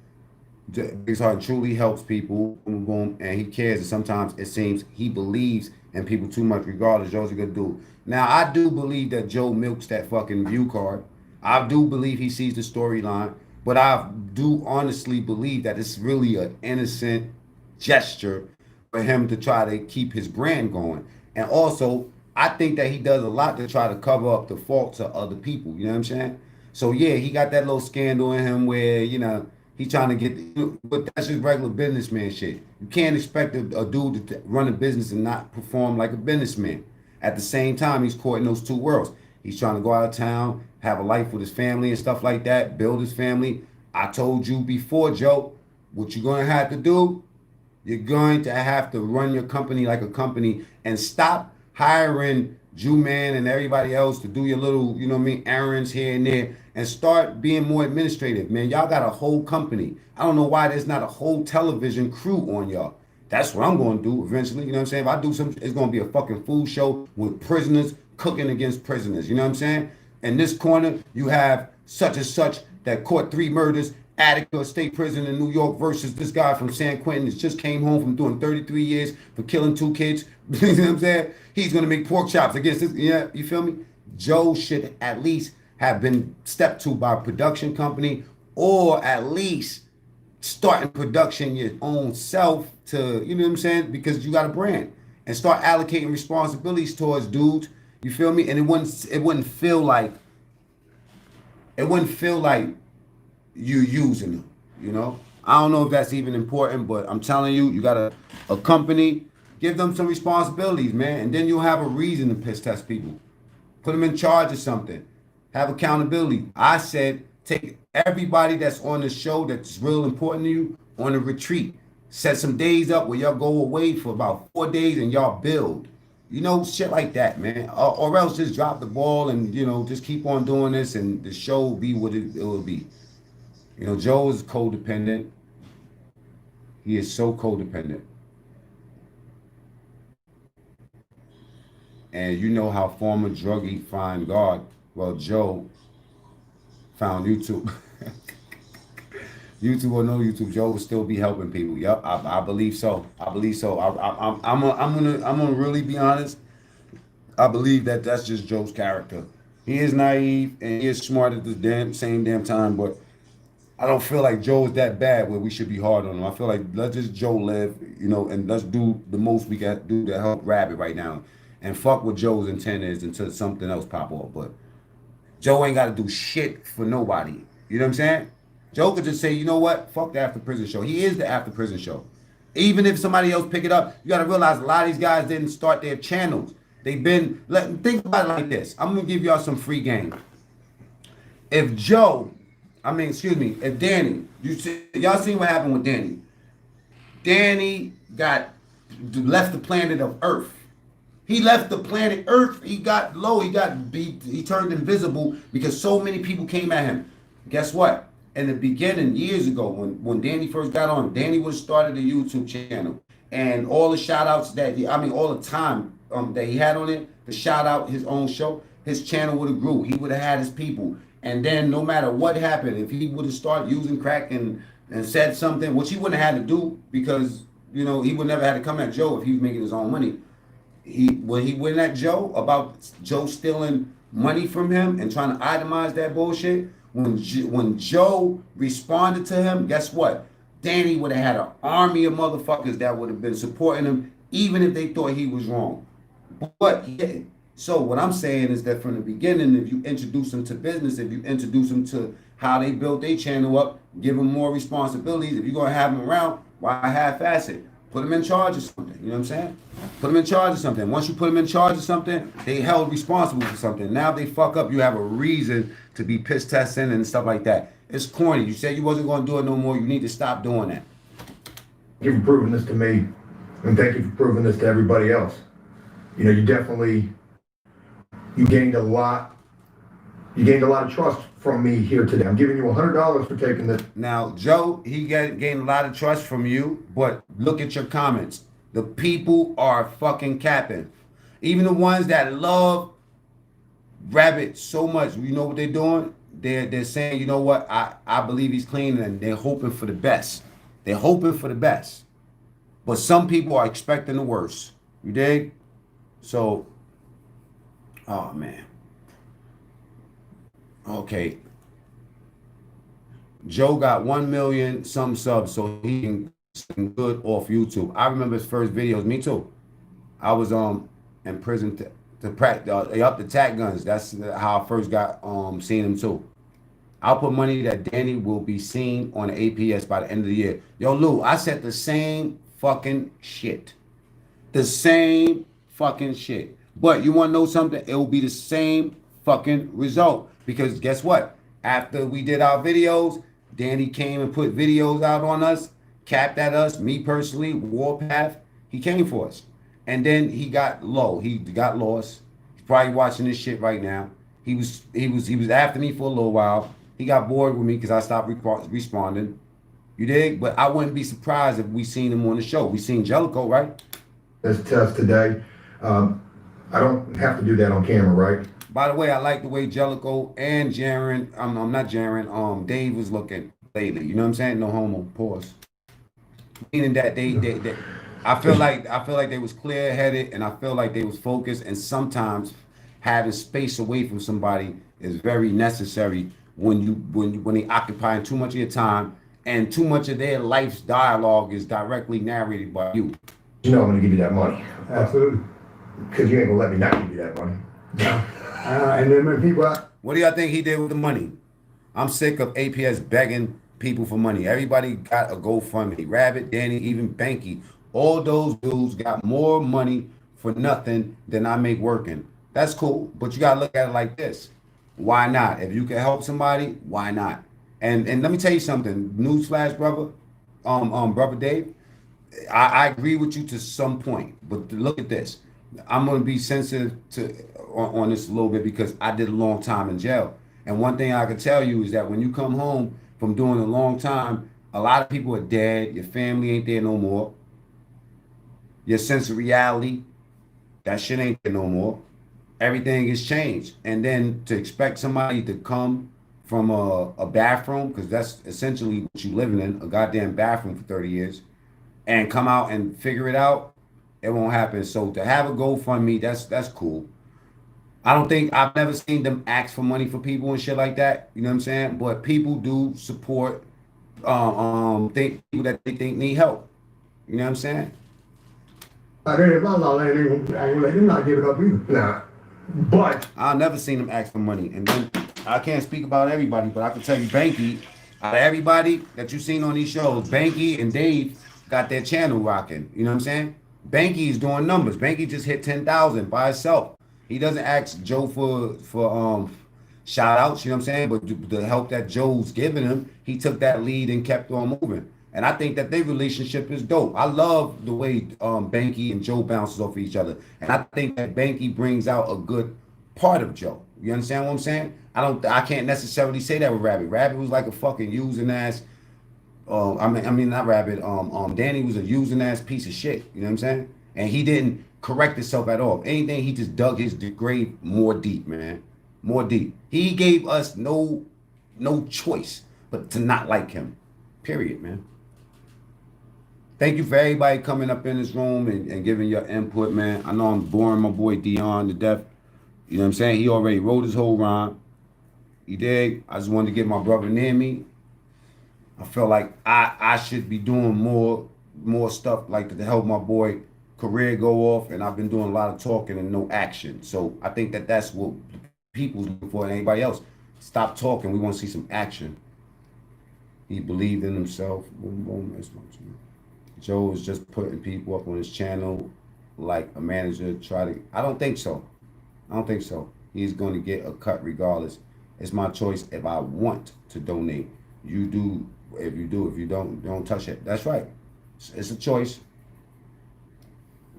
truly helps people, boom, boom, and he cares. And sometimes it seems he believes in people too much, regardless. Joe's a good dude. Now, I do believe that Joe milks that fucking view card. I do believe he sees the storyline, but I do honestly believe that it's really an innocent gesture for him to try to keep his brand going. And also, I think that he does a lot to try to cover up the faults of other people. You know what I'm saying? So yeah, he got that little scandal in him where, you know, he's trying to get, but that's just regular businessman shit. You can't expect a dude to run a business and not perform like a businessman. At the same time, he's caught in those two worlds. He's trying to go out of town, have a life with his family and stuff like that, build his family. I told you before, Joe, what you're going to have to do, you're going to have to run your company like a company and stop hiring Jew-Man and everybody else to do your little, you know what I mean, errands here and there, and start being more administrative, man. Y'all got a whole company. I don't know why there's not a whole television crew on y'all. That's what I'm going to do eventually, you know what I'm saying? If I do something, it's going to be a fucking food show with prisoners cooking against prisoners, you know what I'm saying? In this corner, you have such and such that caught 3 murders, Attica State Prison in New York versus this guy from San Quentin that just came home from doing 33 years for killing 2 kids. You know what I'm saying? He's going to make pork chops against this. Yeah, you feel me? Joe should at least have been stepped to by a production company or at least starting production your own self to, you know what I'm saying? Because you got a brand and start allocating responsibilities towards dudes. You feel me? And it wouldn't feel like you using them, you know? I don't know if that's even important, but I'm telling you, you got a company, give them some responsibilities, man, and then you'll have a reason to piss test people. Put them in charge of something. Have accountability. I said, take everybody that's on the show that's real important to you on a retreat. Set some days up where y'all go away for about 4 days and y'all build. You know, shit like that, man. Or else just drop the ball and, you know, just keep on doing this and the show will be what it will be. You know, Joe is codependent. He is so codependent. And you know how former druggie find God. Well, Joe found YouTube. YouTube or no YouTube, Joe will still be helping people. Yep, I believe so. I believe so. I'm gonna really be honest. I believe that that's just Joe's character. He is naive and he is smart at the same damn time, but I don't feel like Joe is that bad where we should be hard on him. I feel like let's just Joe live, you know, and let's do the most we got do to help Rabbit right now. And fuck what Joe's intent is until something else pop off. But Joe ain't got to do shit for nobody. You know what I'm saying? Joe could just say, you know what? Fuck the after prison show. He is the after prison show. Even if somebody else pick it up, you got to realize a lot of these guys didn't start their channels. They've been, think about it like this. I'm going to give y'all some free game. If Danny, y'all seen what happened with Danny. Danny left the planet of Earth. He left the planet Earth. He got low. He turned invisible because so many people came at him. Guess what? In the beginning, years ago, when Danny first got on, Danny would have started a YouTube channel. And all the shout outs all the time that he had on it, to shout out his own show, his channel would have grew. He would have had his people. And then no matter what happened, if he would have started using crack and said something, which he wouldn't have had to do because, you know, he would never have to come at Joe if he was making his own money. When he went at Joe about Joe stealing money from him and trying to itemize that bullshit, when Joe responded to him, guess what? Danny would have had an army of motherfuckers that would have been supporting him, even if they thought he was wrong. But he didn't. So what I'm saying is that from the beginning, if you introduce them to business, if you introduce them to how they built their channel up, give them more responsibilities, if you're going to have them around, why half-ass it? Put them in charge of something. You know what I'm saying? Put them in charge of something. Once you put them in charge of something, they held responsible for something. Now if they fuck up, you have a reason to be piss testing and stuff like that. It's corny. You said you wasn't going to do it no more. You need to stop doing that. Thank you for proving this to me, and thank you for proving this to everybody else. You know, you gained a lot of trust from me here today. I'm giving you $100 for taking this. Now, Joe, he gained a lot of trust from you, but look at your comments. The people are fucking capping. Even the ones that love Rabbit so much, you know what they're doing? They're saying, you know what, I believe he's clean, and they're hoping for the best. They're hoping for the best. But some people are expecting the worst. You dig? So, oh man. Okay. Joe got 1 million some subs, so he can good off YouTube. I remember his first videos. Me too. I was in prison to practice up the tack guns. That's how I first got seeing him too. I'll put money that Danny will be seen on the APS by the end of the year. Yo, Lou, I said the same fucking shit. The same fucking shit. But you want to know something? It will be the same fucking result. Because guess what? After we did our videos, Danny came and put videos out on us, capped at us, me personally, Warpath. He came for us. And then he got low. He got lost. He's probably watching this shit right now. He was after me for a little while. He got bored with me because I stopped responding. You dig? But I wouldn't be surprised if we seen him on the show. We seen Jellicoe, right? This test today. I don't have to do that on camera, right? By the way, I like the way Jellicoe and Jaren, I'm not Jaren, Dave was looking lately. You know what I'm saying? No homo. Pause. Meaning that they I feel like they was clear-headed, and I feel like they was focused, and sometimes having space away from somebody is very necessary when they occupying too much of your time and too much of their life's dialogue is directly narrated by you. You know I'm gonna give you that money. Absolutely. Because you ain't gonna let me not give you that money. And then when people, What do y'all think he did with the money? I'm sick of APS begging people for money. Everybody got a GoFundMe. Rabbit, Danny, even Banky. All those dudes got more money for nothing than I make working. That's cool, but you gotta look at it like this. Why not? If you can help somebody, why not? And let me tell you something. Newsflash, brother. Brother Dave. I agree with you to some point, but look at this. I'm gonna be sensitive to on this a little bit because I did a long time in jail. And one thing I can tell you is that when you come home from doing a long time, a lot of people are dead. Your family ain't there no more. Your sense of reality, that shit ain't there no more. Everything has changed. And then to expect somebody to come from a bathroom, because that's essentially what you living in, a goddamn bathroom for 30 years, and come out and figure it out, it won't happen. So to have a GoFundMe, that's cool. I've never seen them ask for money for people and shit like that. You know what I'm saying? But people do support think people that they think need help. You know what I'm saying? I ain't gonna let them not give it up either. Nah. But I've never seen them ask for money. And then I can't speak about everybody, but I can tell you Banky, out of everybody that you've seen on these shows, Banky and Dave got their channel rocking. You know what I'm saying? Banky is doing numbers. Banky just hit 10,000 by himself. He doesn't ask Joe for shout outs, you know what I'm saying? But the help that Joe's giving him, he took that lead and kept on moving. And I think that their relationship is dope. I love the way Banky and Joe bounces off each other. And I think that Banky brings out a good part of Joe. You understand what I'm saying? I can't necessarily say that with Rabbit. Rabbit was like a fucking using ass. I mean not Rabbit. Danny was a using ass piece of shit. You know what I'm saying? And he didn't correct himself at all. If anything, he just dug his grave more deep, man. More deep. He gave us no choice but to not like him. Period, man. Thank you for everybody coming up in this room and giving your input, man. I know I'm boring my boy Dion to death. You know what I'm saying? He already wrote his whole rhyme. He did. I just wanted to get my brother near me. I felt like I should be doing more stuff like to help my boy career go off, and I've been doing a lot of talking and no action. So I think that that's what people's looking for and anybody else. Stop talking. We want to see some action. He believed in himself. Boom, boom. That's what I'm saying. Joe is just putting people up on his channel like a manager I don't think so. I don't think so. He's going to get a cut regardless. It's my choice if I want to donate. You do. If you do. If you don't touch it. That's right. It's a choice.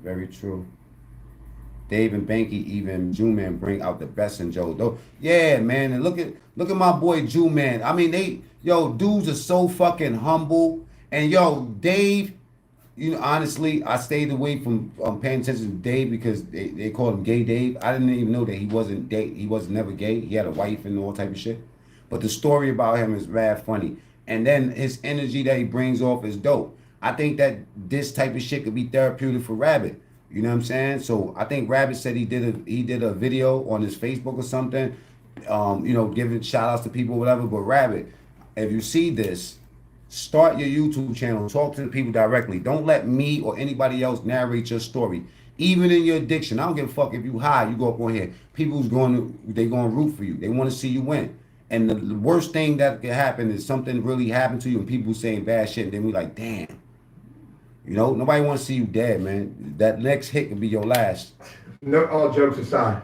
Very true. Dave and Banky, even Jew Man bring out the best in Joe. Though, yeah, man. And look at my boy Jew Man. I mean, dudes are so fucking humble. And Dave, honestly, I stayed away from paying attention to Dave because they called him Gay Dave. I didn't even know that he wasn't gay. He was never gay. He had a wife and all type of shit. But the story about him is mad funny. And then his energy that he brings off is dope. I think that this type of shit could be therapeutic for Rabbit. You know what I'm saying? So I think Rabbit said he did a video on his Facebook or something, giving shout outs to people, whatever. But Rabbit, if you see this, start your YouTube channel. Talk to the people directly. Don't let me or anybody else narrate your story. Even in your addiction, I don't give a fuck if you high, you go up on here. People's going to root for you. They want to see you win. And the worst thing that could happen is something really happened to you and people saying bad shit. And then we like, damn. Nobody wants to see you dead, man. That next hit could be your last. no, all jokes aside,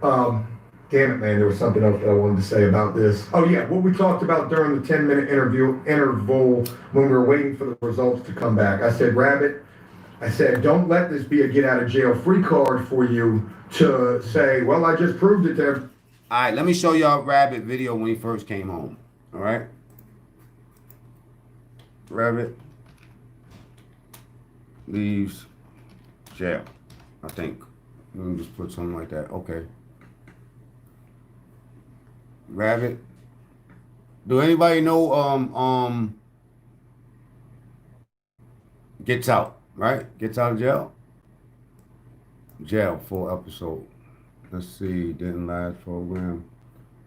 damn it, man, there was something else that I wanted to say about this. Oh yeah, what we talked about during the 10-minute interval when we were waiting for the results to come back. I said, Rabbit, don't let this be a get out of jail free card for you to say, well, I just proved it there. All right, let me show y'all Rabbit video when he first came home. All right, Rabbit leaves jail, I think. Let me just put something like that. Okay. Rabbit. Do anybody know gets out, right? Gets out of jail? Jail, 4 episode. Let's see, didn't last program.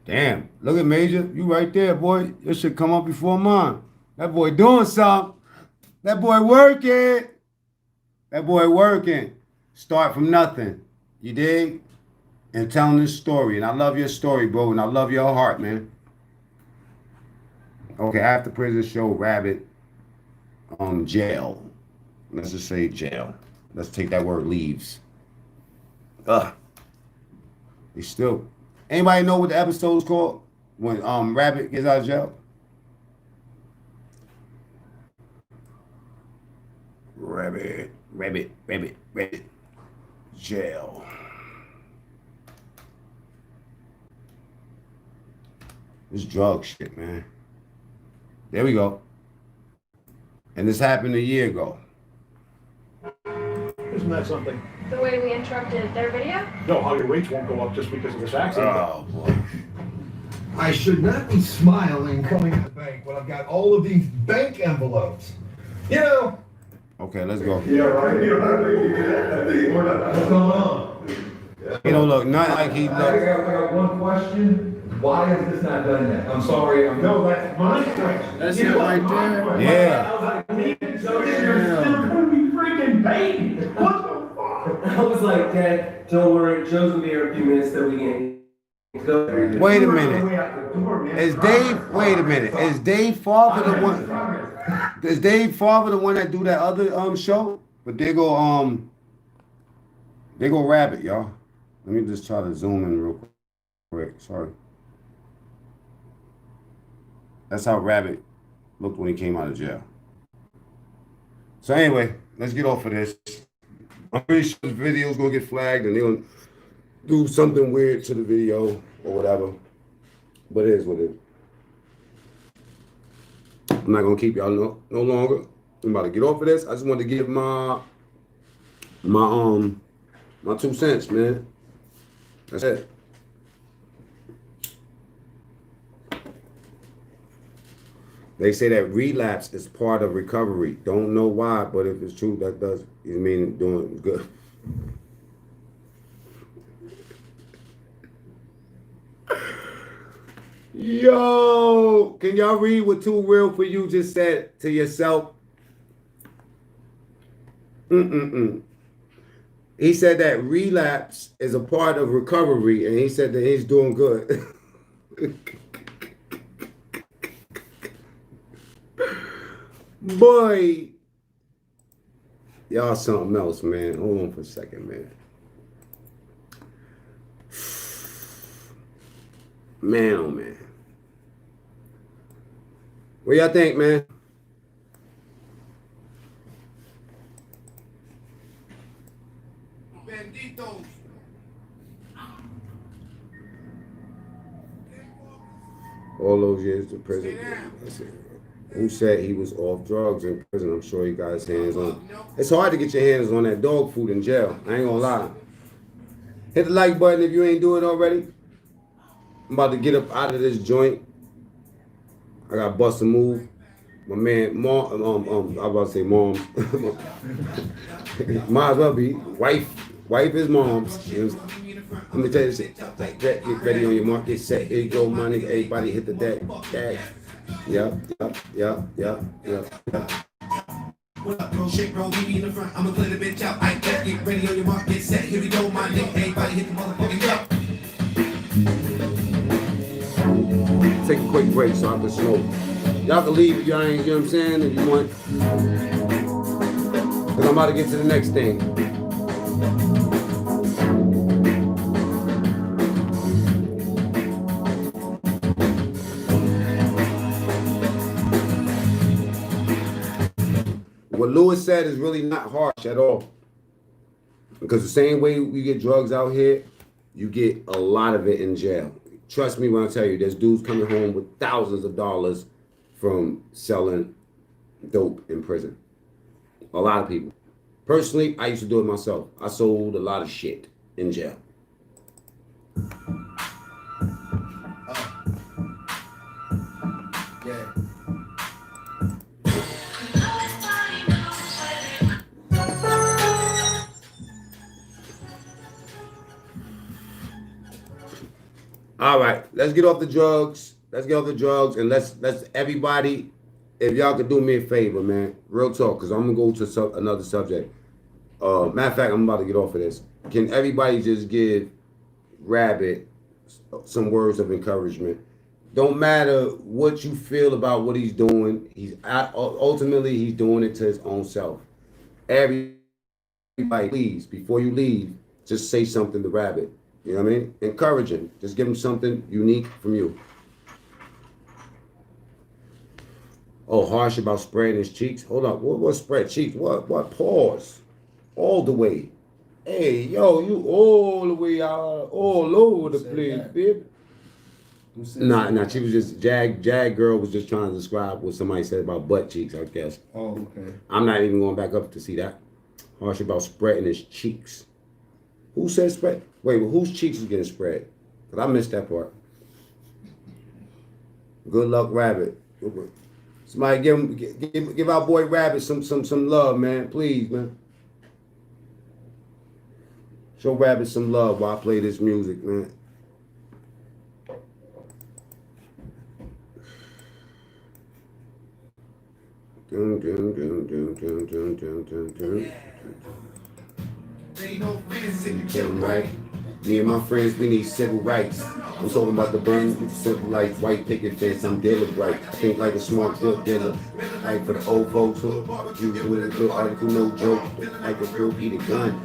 Damn, look at Major. You right there, boy. It should come up before mine. That boy doing something. That boy working. That boy working. Start from nothing. You dig? And telling this story. And I love your story, bro. And I love your heart, man. Okay, after prison show, Rabbit, jail. Let's just say jail. Let's take that word leaves. He's still. Anybody know what the episode is called? When Rabbit gets out of jail? Rabbit. Jail. This drug shit, man. There we go. And this happened a year ago. Isn't that something? The way we interrupted their video? No, how your rates won't go up just because of this accident. Oh, boy. I should not be smiling coming to the bank when I've got all of these bank envelopes. You know. Okay, let's go. Yeah, right. What's going on? He don't look nothing like he I looks. got one question. Why is this not done yet? I'm sorry. No, that's my question. That's it right there. Yeah. I was like, man, so you're still gonna be freaking paid. What the fuck? I was like, Dad, don't worry. Joe's gonna be here in a few minutes so we can go. Wait a minute. Is Dave? Wait a minute. Is Dave Farber the one? Is Dave Farber the one that do that other show? But they go Rabbit, y'all. Let me just try to zoom in real quick. Sorry. That's how Rabbit looked when he came out of jail. So anyway, let's get off of this. I'm pretty sure the video's gonna get flagged and they'll do something weird to the video or whatever. But it is what it is. I'm not gonna keep y'all no longer. I'm about to get off of this. I just wanted to give my 2 cents, man. That's it. They say that relapse is part of recovery. Don't know why, but if it's true, that does mean doing good. Yo, can y'all read what Too Real For You just said to yourself? He said that relapse is a part of recovery, and he said that he's doing good. Boy, y'all something else, man. Hold on for a second, man. Man, oh man. What y'all think, man? Benditos. All those years to prison. Who said he was off drugs in prison? I'm sure he got his hands on. It's hard to get your hands on that dog food in jail. I ain't gonna lie. Hit the like button if you ain't doing it already. I'm about to get up out of this joint. I got bust a move. My man, mom, I was about to say mom. Might as well be wife. Wife is mom's. Let me tell you this. Get ready on your mark. Get set. Here you go, my nigga. Everybody hit the deck. Yep. What up, bro? Shake, bro. Meet me in the front. I'ma clear the bitch out. I bet. Get ready on your mark. Get set. Here we go, my nigga. Everybody hit the motherfucking jump. Take a quick break so I can smoke. Y'all can leave if y'all ain't, you know what I'm saying, if you want. Because I'm about to get to the next thing. What Lewis said is really not harsh at all. Because the same way we get drugs out here, you get a lot of it in jail. Trust me when I tell you, there's dudes coming home with thousands of dollars from selling dope in prison. A lot of people. Personally, I used to do it myself. I sold a lot of shit in jail. Yeah. All right, let's get off the drugs. Let's get off the drugs and let's everybody if y'all could do me a favor, man, real talk, because I'm gonna go to another subject. Matter of fact, I'm about to get off of this. Can everybody just give Rabbit some words of encouragement? Don't matter what you feel about what he's doing. Ultimately he's doing it to his own self. Everybody, please, before you leave, just say something to Rabbit. You know what I mean? Encourage him. Just give him something unique from you. Oh, harsh about spreading his cheeks. Hold up. What spread cheeks? What? Pause. All the way. Hey, yo, you all the way out, all over the place, baby. Nah. She was just Jag girl was just trying to describe what somebody said about butt cheeks, I guess. Oh, okay. I'm not even going back up to see that. Harsh about spreading his cheeks. Who said spread? Wait, well, whose cheeks is getting spread? Cause I missed that part. Good luck, Rabbit. Somebody give our boy Rabbit some love, man. Please, man. Show Rabbit some love while I play this music, man. Dun, dun, dun, dun, dun, dun, dun, dun, dun. Ain't no fence in the Getting right. Me and my friends, we need civil rights. I'm talking about the burn civil rights, white picket fence. I'm dealing right. I think like a smart drug dealer. Like for the old folks, you with a good article, no joke. Like a girl eat a gun.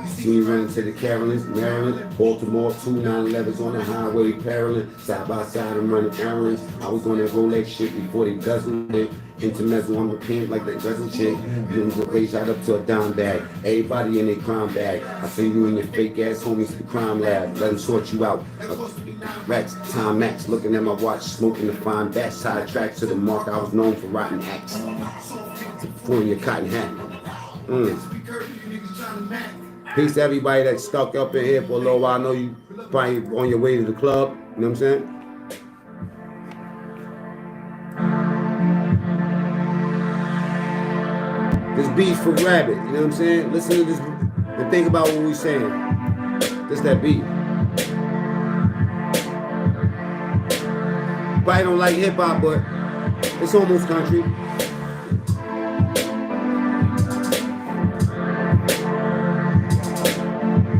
See me running to the Carolines, Maryland, Baltimore, 2 911s on the highway, parallel, side by side, I'm running errands. I was on that Rolex shit before they dozen it. Intermezzo, I'm a pimp like that dozen chick. You can raise right up to a dime bag. Everybody in their crime bag. I send you and your fake ass homies to the crime lab. Let them sort you out. Rats, time max, looking at my watch, smoking the fine batch. Side tracks to the mark. I was known for rotten acts. Pulling your cotton hat. Peace to everybody that's stuck up in here for a little while. I know you probably on your way to the club. You know what I'm saying? This beat for Rabbit, you know what I'm saying? Listen to this and think about what we're saying. Just that beat. Probably don't like hip hop, but it's almost country.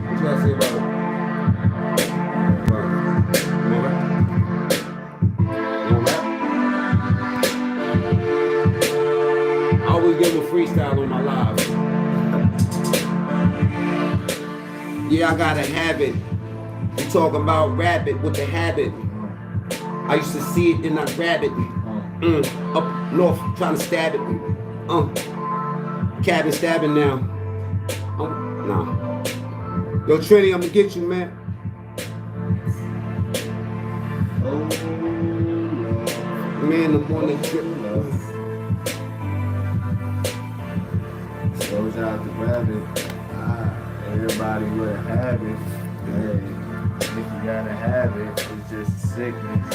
What you gotta say about it? I always give him a freestyle on my live. Yeah, I got a habit. You talking about Rabbit with the habit. I used to see it, then I grab it. Up north, trying to stab it. Cabin stabbing now. Nah. Yo, Trini, I'm gonna get you, man. Man, I'm on that trip. Goes out to Rabbit. Everybody with a habit. Hey, if you got a habit, it's just a sickness.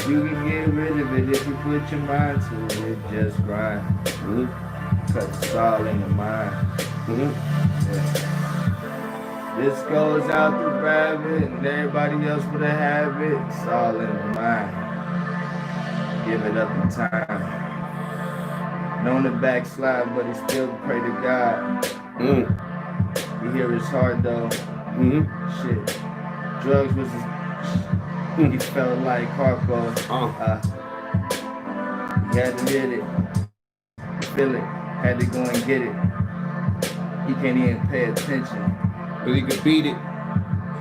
You can get rid of it if you put your mind to it. Just grind. Cause it's all in your mind. Yeah. This goes out to Rabbit and everybody else with a habit. It's all in the mind. Give it up in time. Known to backslide, but he still pray to God. You hear his heart though. Shit. Drugs was his. He felt like Harpo. He had to get it. Feel it. Had to go and get it. He can't even pay attention. But he could beat it.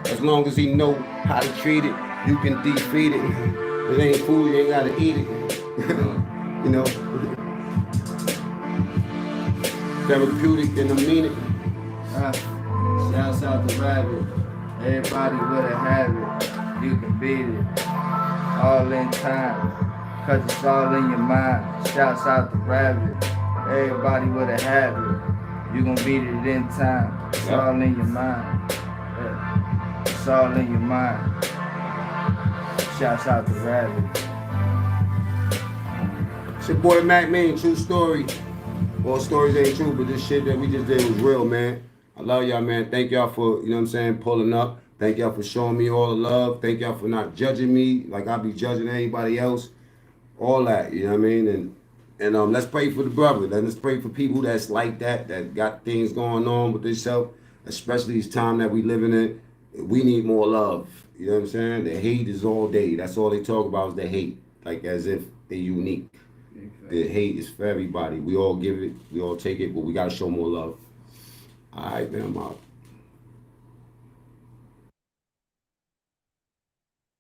As long as he know how to treat it, you can defeat it. It ain't food, you ain't gotta eat it. You know? Therapeutic, and I mean it. Shouts out to Rabbit. Everybody with a habit. You can beat it. All in time. Cause it's all in your mind. Shouts out to Rabbit. Everybody with a habit. You gon' beat it in time. It's all in your mind. Yeah. It's all in your mind. Shouts out to Rabbit. It's your boy Mac Man, true story. All stories ain't true, but this shit that we just did was real, man. I love y'all, man. Thank y'all for, you know what I'm saying, pulling up. Thank y'all for showing me all the love. Thank y'all for not judging me like I be judging anybody else. all that. You know what I mean? And let's pray for the brother. Let's pray for people that's like that got things going on with themselves, especially this time that we living in. We need more love. You know what I'm saying? The hate is all day. That's all they talk about is the hate, like as if they're unique. The hate is for everybody. We all give it, we all take it, but we gotta show more love. All right, man, I'm out.